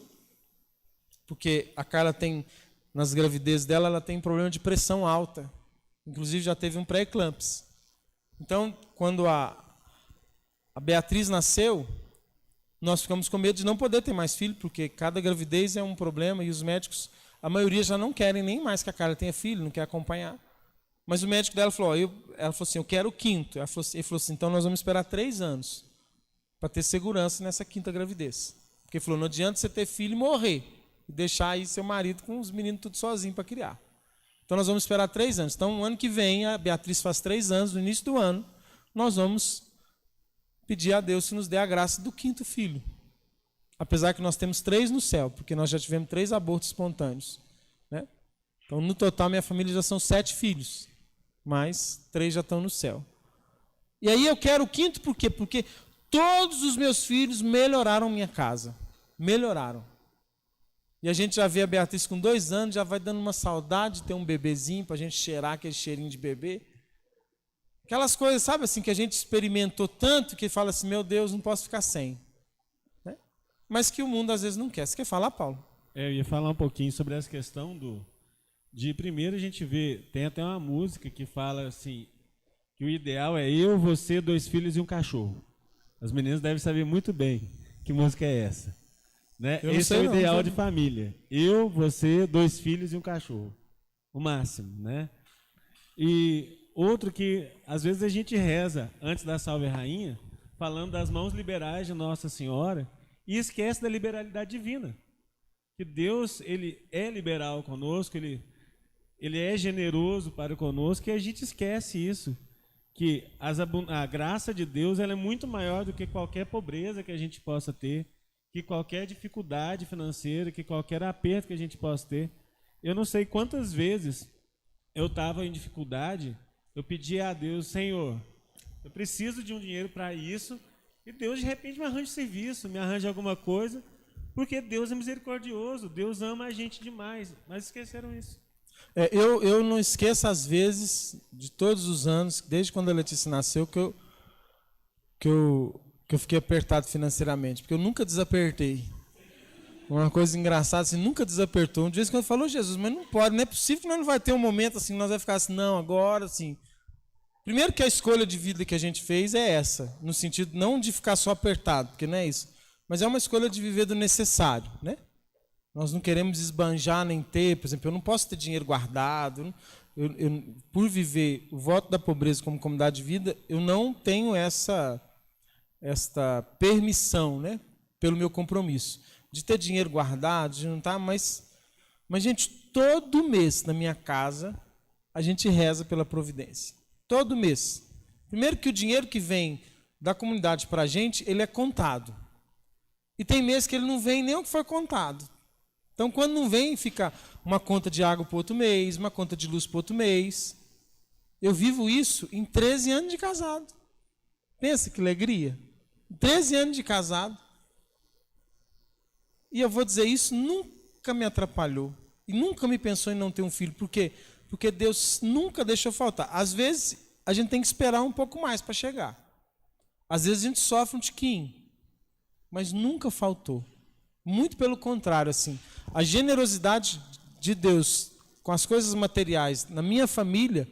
porque a Carla tem, nas gravidezes dela, ela tem problema de pressão alta. Inclusive já teve um pré-eclâmpsia. Então, quando a Beatriz nasceu, nós ficamos com medo de não poder ter mais filho, porque cada gravidez é um problema e os médicos, a maioria já não querem nem mais que a Carla tenha filho, não quer acompanhar. Mas o médico dela falou, ela falou assim, eu quero o quinto. Ele falou assim, então nós vamos esperar 3 anos para ter segurança nessa quinta gravidez. Porque ele falou, não adianta você ter filho e morrer, e deixar aí seu marido com os meninos tudo sozinho para criar. Então nós vamos esperar 3 anos. Então, o ano que vem, a Beatriz faz 3 anos, no início do ano, nós vamos pedir a Deus que nos dê a graça do quinto filho. Apesar que nós temos 3 no céu, porque nós já tivemos 3 abortos espontâneos. Né? Então, no total, minha família já são 7 filhos, mas 3 já estão no céu. E aí eu quero o quinto por quê? Porque todos os meus filhos melhoraram minha casa. Melhoraram. E a gente já vê a Beatriz com 2 anos, já vai dando uma saudade de ter um bebezinho para a gente cheirar aquele cheirinho de bebê. Aquelas coisas, sabe assim, que a gente experimentou tanto que fala assim, meu Deus, não posso ficar sem. Né? Mas que o mundo às vezes não quer. Você quer falar, Paulo? Eu ia falar um pouquinho sobre essa questão de primeiro a gente vê, tem até uma música que fala assim, que o ideal é eu, você, 2 filhos e um cachorro. As meninas devem saber muito bem que música é essa. Né? Esse é o ideal de família. Eu, você, 2 filhos e um cachorro. O máximo, né? E outro que, às vezes, a gente reza antes da Salve Rainha, falando das mãos liberais de Nossa Senhora, e esquece da liberalidade divina. Que Deus, Ele é liberal conosco, Ele é generoso para conosco, e a gente esquece isso. Que a graça de Deus ela é muito maior do que qualquer pobreza que a gente possa ter, que qualquer dificuldade financeira, que qualquer aperto que a gente possa ter. Eu não sei quantas vezes eu estava em dificuldade, eu pedi a Deus, Senhor, eu preciso de um dinheiro para isso, e Deus de repente me arranja serviço, me arranja alguma coisa, porque Deus é misericordioso, Deus ama a gente demais, mas esqueceram isso. Eu não esqueço, às vezes, de todos os anos, desde quando a Letícia nasceu, que eu fiquei apertado financeiramente, porque eu nunca desapertei. Uma coisa engraçada, assim, nunca desapertou. Um dia quando falou, Jesus, mas não pode, não é possível que nós não vai ter um momento assim, nós vai ficar assim, não, agora, assim. Primeiro que a escolha de vida que a gente fez é essa, no sentido não de ficar só apertado, porque não é isso, mas é uma escolha de viver do necessário, né? Nós não queremos esbanjar nem ter, por exemplo, eu não posso ter dinheiro guardado, por viver o voto da pobreza como comunidade de vida, eu não tenho esta permissão, né, pelo meu compromisso, de ter dinheiro guardado, de não estar, mas, gente, todo mês na minha casa, a gente reza pela providência. Todo mês. Primeiro que o dinheiro que vem da comunidade para a gente, ele é contado. E tem mês que ele não vem nem o que foi contado. Então, quando não vem, fica uma conta de água para outro mês, uma conta de luz para outro mês. Eu vivo isso em 13 anos de casado. Pensa que alegria. 13 anos de casado. E eu vou dizer, isso nunca me atrapalhou. E nunca me pensou em não ter um filho. Por quê? Porque Deus nunca deixou faltar. Às vezes, a gente tem que esperar um pouco mais para chegar. Às vezes, a gente sofre um tiquinho. Mas nunca faltou. Muito pelo contrário, assim. A generosidade de Deus com as coisas materiais na minha família,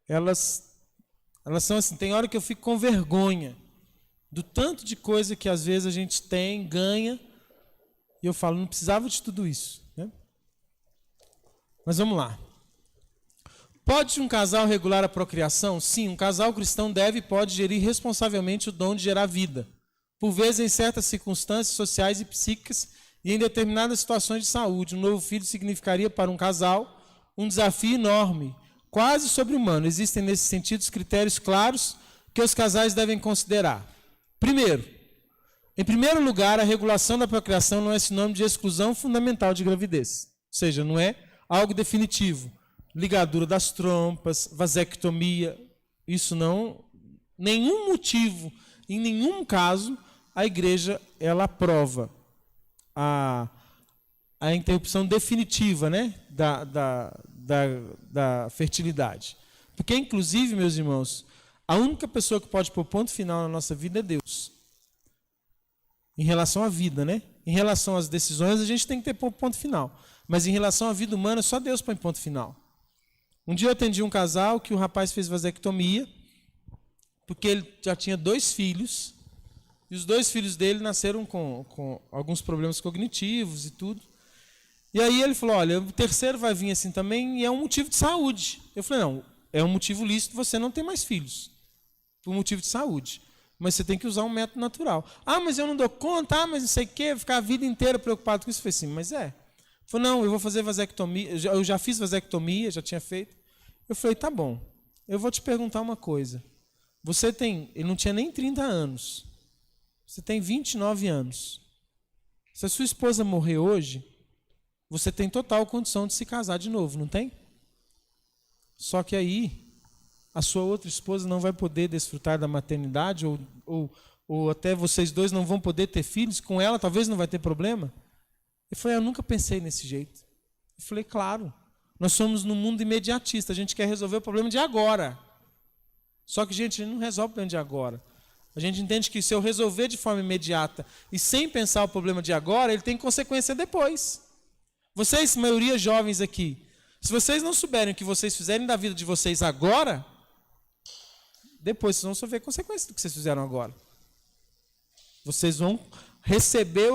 elas são assim, tem hora que eu fico com vergonha do tanto de coisa que às vezes a gente tem, ganha, e eu falo, não precisava de tudo isso, né? Mas vamos lá. Pode um casal regular a procriação? Sim, um casal cristão deve e pode gerir responsavelmente o dom de gerar vida. Por vezes, em certas circunstâncias sociais e psíquicas e em determinadas situações de saúde, um novo filho significaria para um casal um desafio enorme, quase sobre-humano. Existem, nesse sentido, critérios claros que os casais devem considerar. Primeiro, em primeiro lugar, a regulação da procriação não é sinônimo de exclusão fundamental de gravidez. Ou seja, não é algo definitivo. Ligadura das trompas, vasectomia, isso não... Nenhum motivo Em nenhum caso a igreja ela aprova a interrupção definitiva, né, da fertilidade. Porque, inclusive, meus irmãos, a única pessoa que pode pôr ponto final na nossa vida é Deus. Em relação à vida, né? Em relação às decisões, a gente tem que ter ponto final. Mas em relação à vida humana, só Deus põe ponto final. Um dia eu atendi um casal que o rapaz fez vasectomia, porque ele já tinha 2 filhos, e os 2 filhos dele nasceram com alguns problemas cognitivos e tudo. E aí ele falou, olha, o terceiro vai vir assim também, e é um motivo de saúde. Eu falei, não, é um motivo lícito você não ter mais filhos, por motivo de saúde. Mas você tem que usar um método natural. Ah, mas eu não dou conta, mas não sei o quê, ficar a vida inteira preocupado com isso. Eu falei assim, mas é. Ele falou, não, eu vou fazer vasectomia, eu já fiz vasectomia, já tinha feito. Eu falei, tá bom, eu vou te perguntar uma coisa. Você tem, ele não tinha nem 30 anos, você tem 29 anos. Se a sua esposa morrer hoje, você tem total condição de se casar de novo, não tem? Só que aí a sua outra esposa não vai poder desfrutar da maternidade, ou até vocês dois não vão poder ter filhos, com ela talvez não vai ter problema. Eu falei, eu nunca pensei nesse jeito. Eu falei, claro, nós somos num mundo imediatista, a gente quer resolver o problema de agora. Só que, gente, a gente não resolve o problema de agora. A gente entende que se eu resolver de forma imediata e sem pensar o problema de agora, ele tem consequência depois. Vocês, maioria jovens aqui, se vocês não souberem o que vocês fizerem da vida de vocês agora, depois vocês vão sofrer consequências do que vocês fizeram agora. Vocês vão receber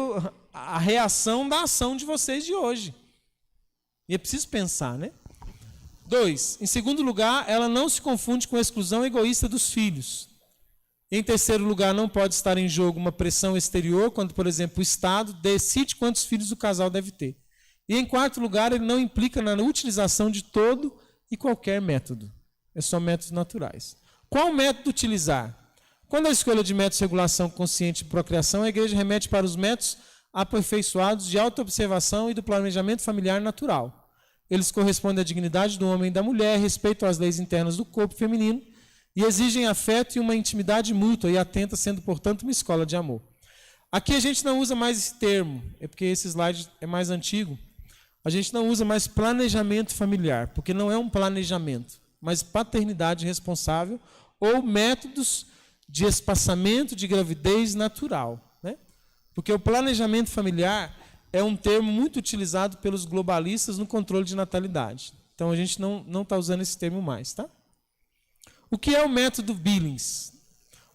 a reação da ação de vocês de hoje. E é preciso pensar, né? 2. Em segundo lugar, ela não se confunde com a exclusão egoísta dos filhos. Em terceiro lugar, não pode estar em jogo uma pressão exterior, quando, por exemplo, o Estado decide quantos filhos o casal deve ter. E em quarto lugar, ele não implica na utilização de todo e qualquer método. É só métodos naturais. Qual método utilizar? Quando a escolha de métodos de regulação consciente de procriação, a igreja remete para os métodos aperfeiçoados de autoobservação e do planejamento familiar natural. Eles correspondem à dignidade do homem e da mulher, respeitam as leis internas do corpo feminino e exigem afeto e uma intimidade mútua e atenta, sendo, portanto, uma escola de amor. Aqui a gente não usa mais esse termo, é porque esse slide é mais antigo. A gente não usa mais planejamento familiar, porque não é um planejamento, mas paternidade responsável ou métodos de espaçamento de gravidez natural, né? Porque o planejamento familiar é um termo muito utilizado pelos globalistas no controle de natalidade. Então a gente não está usando esse termo mais, tá? O que é o método Billings?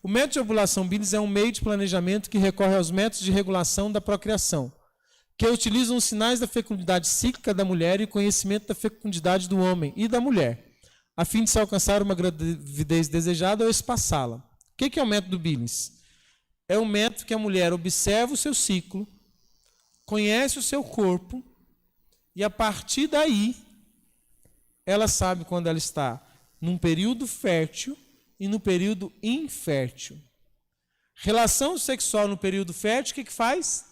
O método de ovulação Billings é um meio de planejamento que recorre aos métodos de regulação da procriação, que utilizam os sinais da fecundidade cíclica da mulher e o conhecimento da fecundidade do homem e da mulher, a fim de se alcançar uma gravidez desejada ou espaçá-la. O que é o método Billings? É um método que a mulher observa o seu ciclo, conhece o seu corpo, e a partir daí, ela sabe quando ela está num período fértil e no período infértil. Relação sexual no período fértil, o que faz?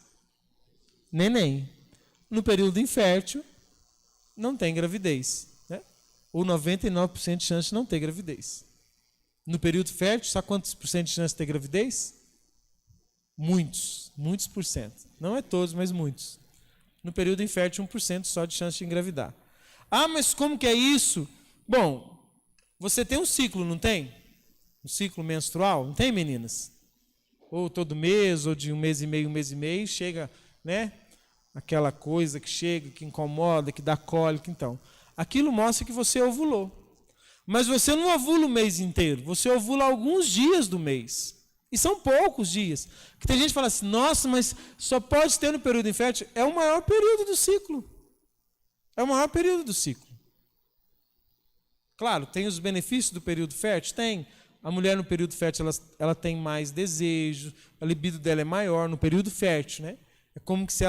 Neném. No período infértil, não tem gravidez, né? Ou 99% de chance de não ter gravidez. No período fértil, sabe quantos por cento de chance de ter gravidez? Muitos por cento. Não é todos, mas muitos. No período infértil, 1% só de chance de engravidar. Ah, mas como que é isso? Bom, você tem um ciclo, não tem? Um ciclo menstrual, não tem, meninas? Ou todo mês, ou de um mês e meio, chega, né? Aquela coisa que chega, que incomoda, que dá cólica, então. Aquilo mostra que você ovulou. Mas você não ovula o mês inteiro, você ovula alguns dias do mês. E são poucos dias. Porque tem gente que fala assim, nossa, mas só pode ter no período infértil. É o maior período do ciclo. É o maior período do ciclo. Claro, tem os benefícios do período fértil? Tem. A mulher no período fértil, ela tem mais desejo, a libido dela é maior no período fértil, né? É como se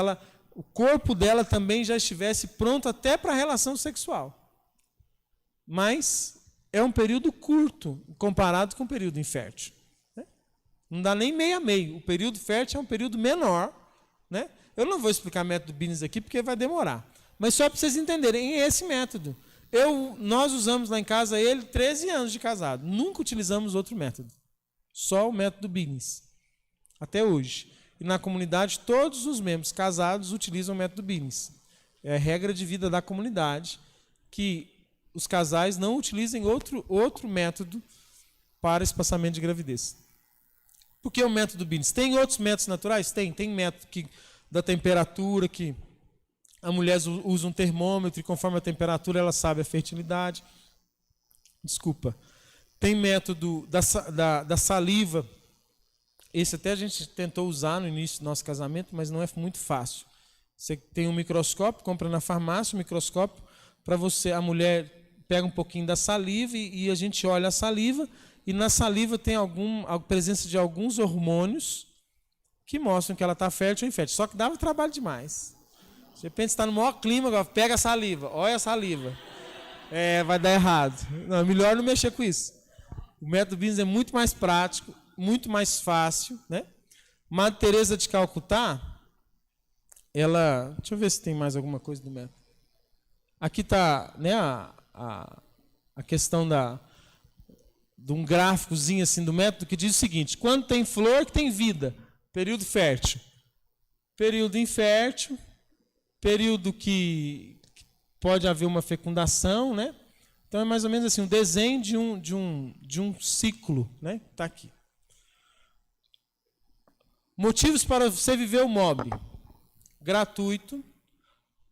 o corpo dela também já estivesse pronto até para a relação sexual. Mas é um período curto comparado com o período infértil, né? Não dá nem meio a meio. O período fértil é um período menor, né? Eu não vou explicar o método Billings aqui porque vai demorar. Mas só para vocês entenderem, é esse método. Nós usamos lá em casa ele 13 anos de casado. Nunca utilizamos outro método. Só o método Billings. Até hoje. E na comunidade, todos os membros casados utilizam o método Billings. É a regra de vida da comunidade que os casais não utilizem outro método para espaçamento de gravidez. Por que o método Billings? Tem outros métodos naturais? Tem. Tem método da temperatura, que a mulher usa um termômetro e conforme a temperatura ela sabe a fertilidade. Desculpa. Tem método da saliva. Esse até a gente tentou usar no início do nosso casamento, mas não é muito fácil. Você tem um microscópio, compra na farmácia um microscópio para você, a mulher pega um pouquinho da saliva e a gente olha a saliva e na saliva tem a presença de alguns hormônios que mostram que ela está fértil ou infértil. Só que dava trabalho demais. De repente está no maior clima, agora pega a saliva, olha a saliva. Vai dar errado. Não, é melhor não mexer com isso. O método Billings é muito mais prático, muito mais fácil, né? Madre Teresa de Calcutá, ela... Deixa eu ver se tem mais alguma coisa do método. Aqui está, né, a questão de um gráficozinho assim do método que diz o seguinte: quando tem flor, que tem vida. Período fértil. Período infértil. Período que pode haver uma fecundação, né? Então é mais ou menos assim, um desenho de um ciclo, né? Está aqui. Motivos para você viver o MOB. Gratuito,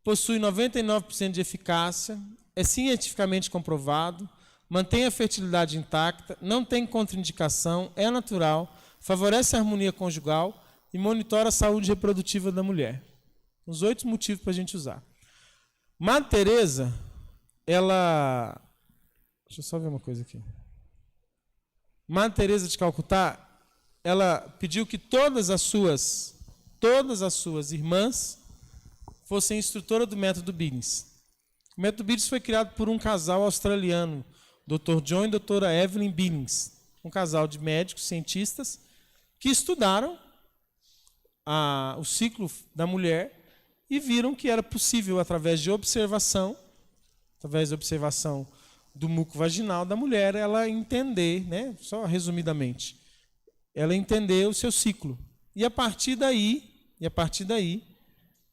possui 99% de eficácia, é cientificamente comprovado, mantém a fertilidade intacta, não tem contraindicação, é natural, favorece a harmonia conjugal e monitora a saúde reprodutiva da mulher. Os 8 motivos para a gente usar. Madre Teresa, ela... Deixa eu só ver uma coisa aqui. Madre Teresa de Calcutá, ela pediu que todas as suas irmãs fossem instrutora do método Billings. O método Billings foi criado por um casal australiano, Dr. John e Dra. Evelyn Billings, um casal de médicos, cientistas, que estudaram o ciclo da mulher e viram que era possível, através de observação do muco vaginal da mulher, ela entender, né, só resumidamente, ela entender o seu ciclo. E a partir daí,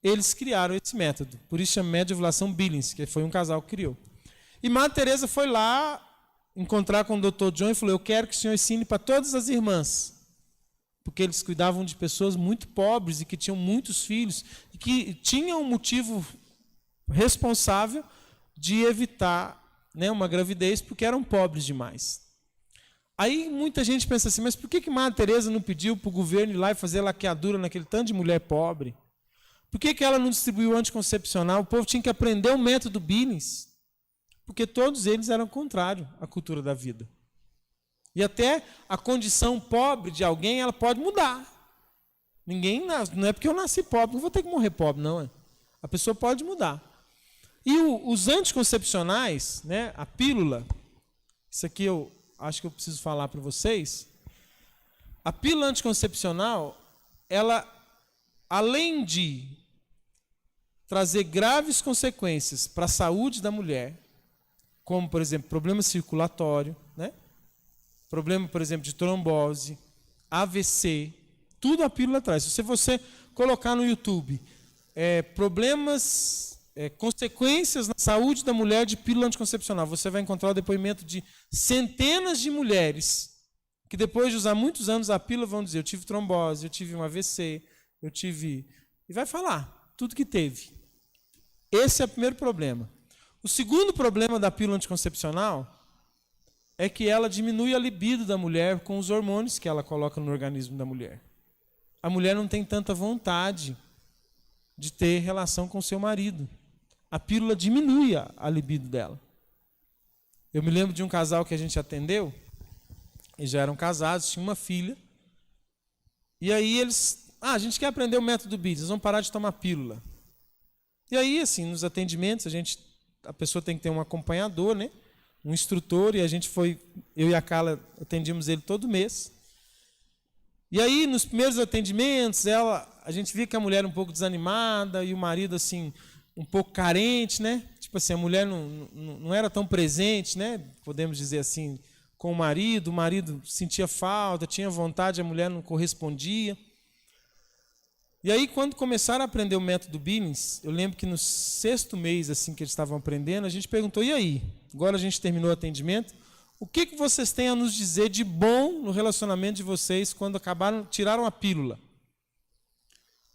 eles criaram esse método. Por isso chama método de ovulação Billings, que foi um casal que criou. E Madre Teresa foi lá encontrar com o Dr. John e falou: eu quero que o senhor ensine para todas as irmãs. Porque eles cuidavam de pessoas muito pobres e que tinham muitos filhos e que tinham um motivo responsável de evitar, né, uma gravidez, porque eram pobres demais. Aí muita gente pensa assim: mas por que Madre Teresa não pediu para o governo ir lá e fazer laqueadura naquele tanto de mulher pobre? Por que ela não distribuiu anticoncepcional? O povo tinha que aprender o método Billings, porque todos eles eram contrários à cultura da vida. E até a condição pobre de alguém, ela pode mudar. Não é porque eu nasci pobre, não vou ter que morrer pobre, não. A pessoa pode mudar. E os anticoncepcionais, né, a pílula, isso aqui eu acho que eu preciso falar para vocês. A pílula anticoncepcional, ela, além de trazer graves consequências para a saúde da mulher, como, por exemplo, problema circulatório, né? Problema, por exemplo, de trombose, AVC, tudo a pílula traz. Se você colocar no YouTube consequências na saúde da mulher de pílula anticoncepcional, você vai encontrar o depoimento de centenas de mulheres que depois de usar muitos anos a pílula vão dizer: eu tive trombose, eu tive um AVC, eu tive... E vai falar tudo que teve. Esse é o primeiro problema. O segundo problema da pílula anticoncepcional é que ela diminui a libido da mulher com os hormônios que ela coloca no organismo da mulher. A mulher não tem tanta vontade de ter relação com seu marido. A pílula diminui a libido dela. Eu me lembro de um casal que a gente atendeu, eles já eram casados, tinham uma filha, e aí eles... a gente quer aprender o método Billings, vamos parar de tomar pílula. E aí, assim, nos atendimentos, a pessoa tem que ter um acompanhador, né? Um instrutor, e eu e a Carla atendíamos ele todo mês. E aí, nos primeiros atendimentos, a gente via que a mulher era um pouco desanimada e o marido, assim, um pouco carente, né? Tipo assim, a mulher não era tão presente, né? Podemos dizer assim, com o marido sentia falta, tinha vontade, a mulher não correspondia. E aí, quando começaram a aprender o método Billings, eu lembro que no 6º mês assim que eles estavam aprendendo, a gente perguntou, e aí? Agora a gente terminou o atendimento, o que vocês têm a nos dizer de bom no relacionamento de vocês quando tiraram a pílula?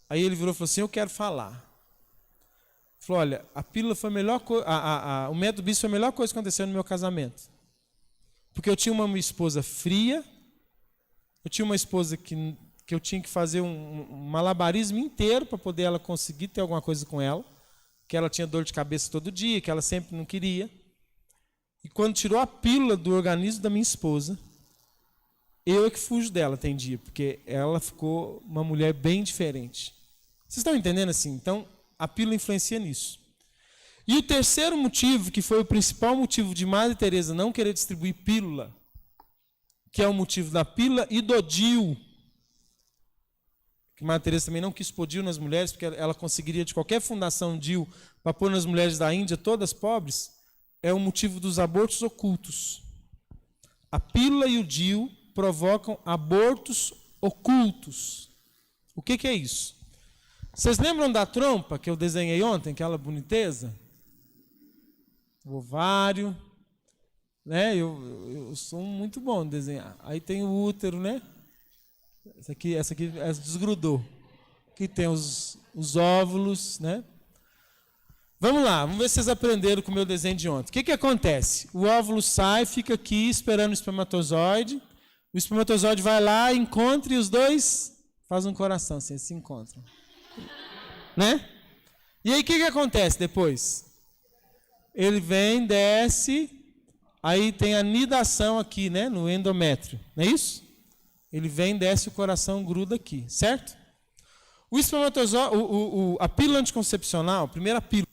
Aí ele virou e falou assim, eu quero falar. Ele falou, olha, a pílula foi a melhor coisa, o método Billings foi a melhor coisa que aconteceu no meu casamento. Porque eu tinha uma esposa fria, eu tinha uma esposa que eu tinha que fazer um malabarismo inteiro para poder ela conseguir ter alguma coisa com ela, que ela tinha dor de cabeça todo dia, que ela sempre não queria. E quando tirou a pílula do organismo da minha esposa, eu é que fujo dela, tem dia, porque ela ficou uma mulher bem diferente. Vocês estão entendendo assim? Então, a pílula influencia nisso. E o terceiro motivo, que foi o principal motivo de Madre Teresa não querer distribuir pílula, que é o motivo da pílula e do DIU, que Madre Teresa também não quis pôr DIU nas mulheres, porque ela conseguiria de qualquer fundação DIU para pôr nas mulheres da Índia, todas pobres, é o motivo dos abortos ocultos. A pílula e o DIU provocam abortos ocultos. O que é isso? Vocês lembram da trompa que eu desenhei ontem, aquela boniteza? O ovário, né? Eu sou muito bom em desenhar. Aí tem o útero, né? Essa aqui desgrudou. Aqui tem os óvulos, né? Vamos lá, vamos ver se vocês aprenderam com o meu desenho de ontem. O que acontece? O óvulo sai, fica aqui esperando o espermatozoide. O espermatozoide vai lá, encontra e os dois fazem um coração, assim, eles se encontram. Né? E aí o que acontece depois? Ele vem, desce, aí tem a nidação aqui, né, no endométrio, não é isso? Ele vem, desce, o coração gruda aqui, certo? O espermatozoide, a pílula anticoncepcional, a primeira pílula,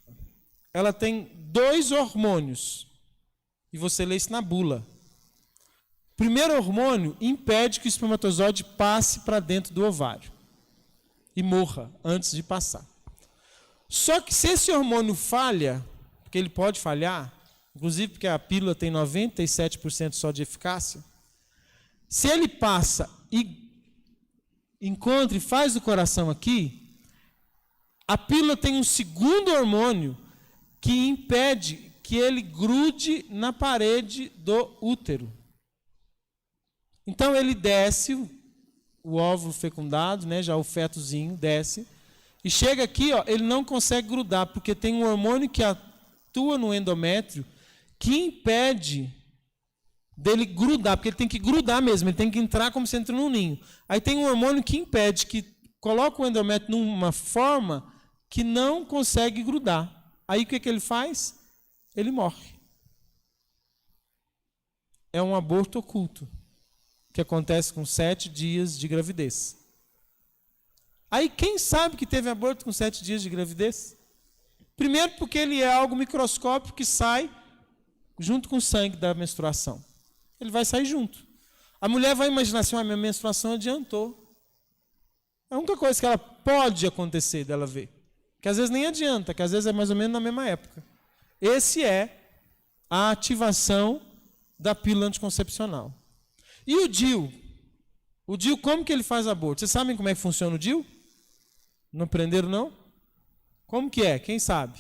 ela tem 2 hormônios, e você lê isso na bula. O primeiro hormônio impede que o espermatozoide passe para dentro do ovário e morra antes de passar. Só que se esse hormônio falha, porque ele pode falhar, inclusive porque a pílula tem 97% só de eficácia, se ele passa e encontra e faz o coração aqui, a pílula tem um segundo hormônio que impede que ele grude na parede do útero. Então ele desce, o óvulo fecundado, né, já o fetozinho desce, e chega aqui, ó, ele não consegue grudar, porque tem um hormônio que atua no endométrio que impede dele grudar, porque ele tem que grudar mesmo, ele tem que entrar como se entra num ninho. Aí tem um hormônio que impede, que coloca o endométrio numa forma que não consegue grudar. Aí o que ele faz? Ele morre. É um aborto oculto, que acontece com 7 dias de gravidez. Aí quem sabe que teve aborto com 7 dias de gravidez? Primeiro porque ele é algo microscópico que sai junto com o sangue da menstruação. Ele vai sair junto. A mulher vai imaginar assim, a minha menstruação adiantou. É a única coisa que ela pode acontecer dela ver. Que às vezes nem adianta, que às vezes é mais ou menos na mesma época. Esse é a ativação da pílula anticoncepcional. E o DIU? O DIU, como que ele faz aborto? Vocês sabem como é que funciona o DIU? Não aprenderam, não? Como que é? Quem sabe?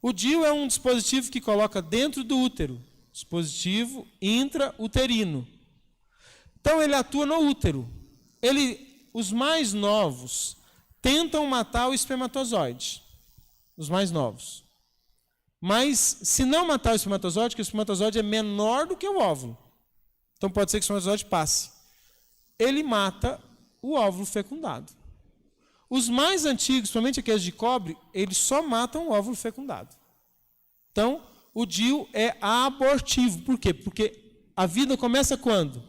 O DIU é um dispositivo que coloca dentro do útero. Dispositivo intrauterino. Então ele atua no útero. Os mais novos tentam matar o espermatozoide. Os mais novos. Mas se não matar o espermatozoide, porque o espermatozoide é menor do que o óvulo. Então pode ser que o espermatozoide passe. Ele mata o óvulo fecundado. Os mais antigos, principalmente aqueles de cobre, eles só matam o óvulo fecundado. Então, o DIU é abortivo. Por quê? Porque a vida começa quando?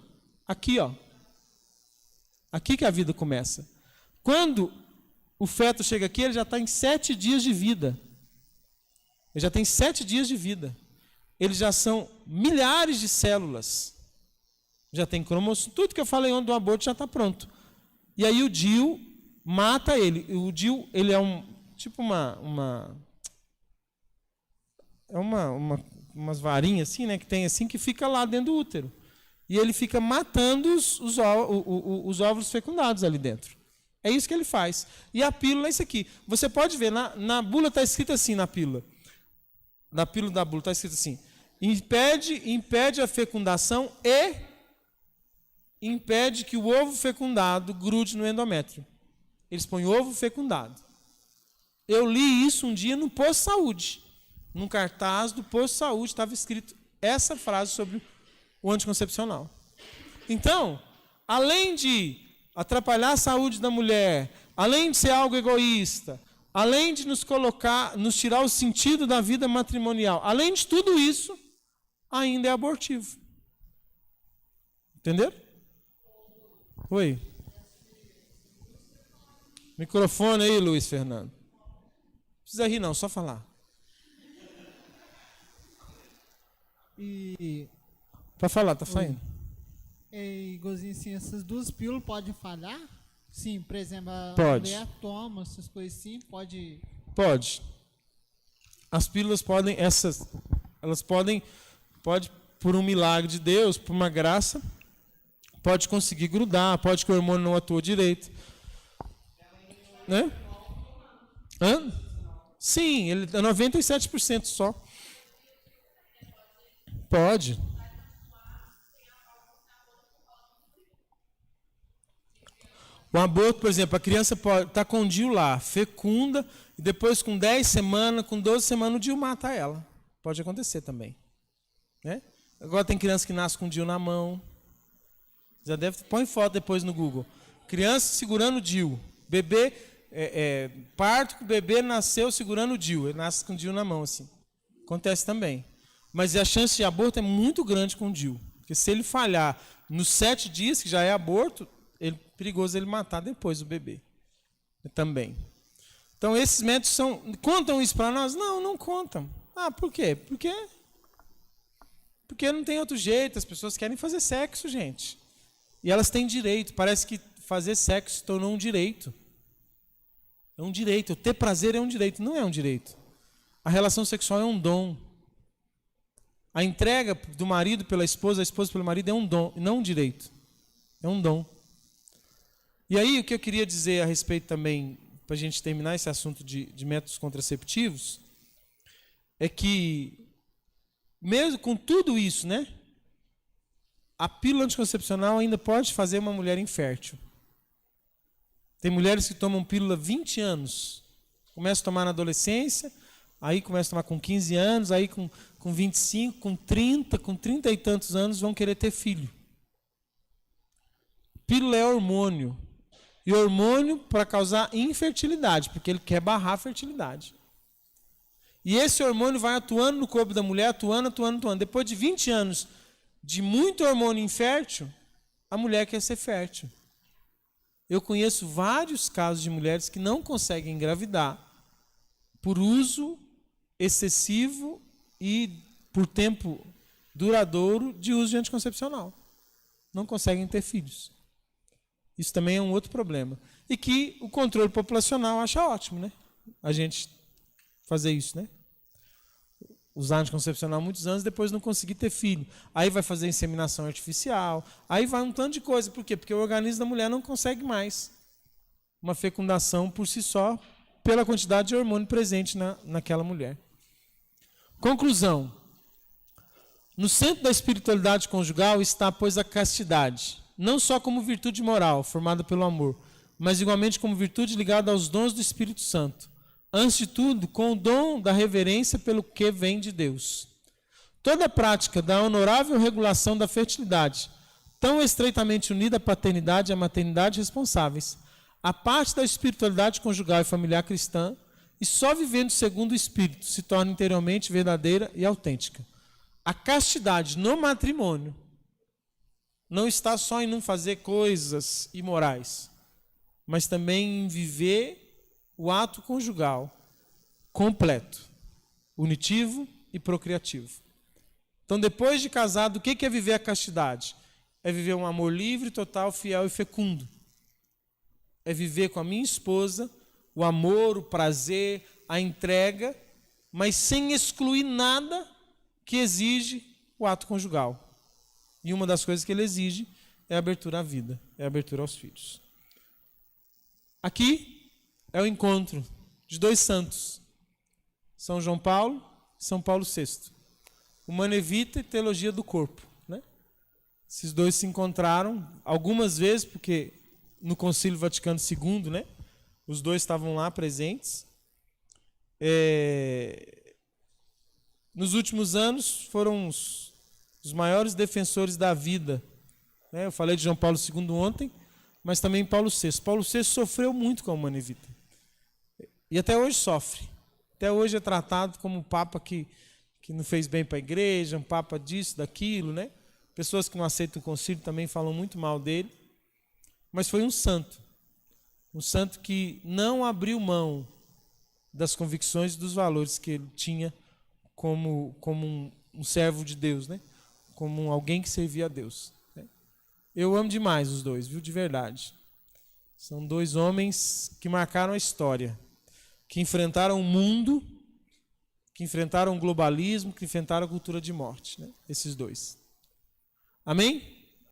Aqui, ó. Aqui que a vida começa. Quando o feto chega aqui, ele já está em 7 dias de vida. Ele já tem 7 dias de vida. Eles já são milhares de células. Já tem cromossomo. Tudo que eu falei ontem do aborto já está pronto. E aí o DIU mata ele. O DIU, ele é tipo uma umas varinhas assim, né, que tem assim, que fica lá dentro do útero. E ele fica matando os óvulos fecundados ali dentro. É isso que ele faz. E a pílula é isso aqui. Você pode ver, na bula está escrito assim, na pílula. Na pílula da bula está escrito assim: impede a fecundação e impede que o ovo fecundado grude no endométrio. Eles põem ovo fecundado. Eu li isso um dia no posto de saúde. Num cartaz do posto de saúde estava escrito essa frase sobre o anticoncepcional. Então, além de atrapalhar a saúde da mulher, além de ser algo egoísta, além de nos tirar o sentido da vida matrimonial, além de tudo isso, ainda é abortivo. Entenderam? Oi. Microfone aí, Luiz Fernando. Não precisa rir não, só falar. E Para falar, tá saindo. igualzinho assim, essas duas pílulas podem falhar? Sim, por exemplo, a Pode. mulher toma essas coisas assim, pode... Pode. As pílulas podem, pode por um milagre de Deus, por uma graça, pode conseguir grudar, pode que o hormônio não atua direito. Né? Hã? Sim, ele é 97% só. Pode. O aborto, por exemplo, a criança pode estar com o DIU lá, fecunda, e depois com 10 semanas, com 12 semanas, o DIU mata ela. Pode acontecer também. Né? Agora tem criança que nasce com o DIU na mão. Já deve, põe foto depois no Google. Criança segurando o DIU. Bebê, parto que o bebê nasceu segurando o DIU. Ele nasce com o DIU na mão, assim. Acontece também. Mas a chance de aborto é muito grande com o DIU. Porque se ele falhar nos 7 dias, que já é aborto, é perigoso ele matar depois o bebê. Também. Então, esses médicos contam isso para nós? Não, não contam. Ah, por quê? Porque não tem outro jeito. As pessoas querem fazer sexo, gente. E elas têm direito. Parece que fazer sexo se tornou um direito. É um direito. Ter prazer é um direito. Não é um direito. A relação sexual é um dom. A entrega do marido pela esposa, a esposa pelo marido é um dom, não um direito. É um dom. E aí, o que eu queria dizer a respeito também, para a gente terminar esse assunto de métodos contraceptivos, é que, mesmo com tudo isso, né, a pílula anticoncepcional ainda pode fazer uma mulher infértil. Tem mulheres que tomam pílula 20 anos, começam a tomar na adolescência, aí começam a tomar com 15 anos, aí com 25, com 30 e tantos anos vão querer ter filho. Pílula é hormônio. E hormônio para causar infertilidade, porque ele quer barrar a fertilidade. E esse hormônio vai atuando no corpo da mulher, atuando. Depois de 20 anos de muito hormônio infértil, a mulher quer ser fértil. Eu conheço vários casos de mulheres que não conseguem engravidar por uso excessivo e por tempo duradouro de uso de anticoncepcional. Não conseguem ter filhos. Isso também é um outro problema. E que o controle populacional acha ótimo, né? A gente fazer isso, né? Usar anticoncepcional há muitos anos, depois não conseguir ter filho. Aí vai fazer inseminação artificial, aí vai um tanto de coisa. Por quê? Porque o organismo da mulher não consegue mais uma fecundação por si só, pela quantidade de hormônio presente naquela mulher. Conclusão. No centro da espiritualidade conjugal está, pois, a castidade. Não só como virtude moral, formada pelo amor, mas igualmente como virtude ligada aos dons do Espírito Santo. Antes de tudo, com o dom da reverência pelo que vem de Deus. Toda a prática da honorável regulação da fertilidade, tão estreitamente unida à paternidade e à maternidade responsáveis, a parte da espiritualidade conjugal e familiar cristã, e só vivendo segundo o Espírito, se torna interiormente verdadeira e autêntica. A castidade no matrimônio não está só em não fazer coisas imorais, mas também em viver o ato conjugal completo, unitivo e procriativo. Então, depois de casado, o que é viver a castidade? É viver um amor livre, total, fiel e fecundo. É viver com a minha esposa o amor, o prazer, a entrega, mas sem excluir nada que exige o ato conjugal. E uma das coisas que ele exige é a abertura à vida, é a abertura aos filhos. Aqui é o encontro de dois santos, São João Paulo e São Paulo VI. O Manevita e Teologia do Corpo. Né? Esses dois se encontraram algumas vezes, porque no Concílio Vaticano II, né, os dois estavam lá presentes. Nos últimos anos foram os maiores defensores da vida. Né? Eu falei de João Paulo II ontem, mas também Paulo VI. Paulo VI sofreu muito com o Manevita. E até hoje sofre. Até hoje é tratado como um papa que não fez bem para a igreja, um papa disso, daquilo. Né? Pessoas que não aceitam o concílio também falam muito mal dele. Mas foi um santo que não abriu mão das convicções e dos valores que ele tinha como um servo de Deus, né? Como alguém que servia a Deus. Né? Eu amo demais os dois, viu? De verdade. São dois homens que marcaram a história, que enfrentaram o mundo, que enfrentaram o globalismo, que enfrentaram a cultura de morte. Né? Esses dois. Amém?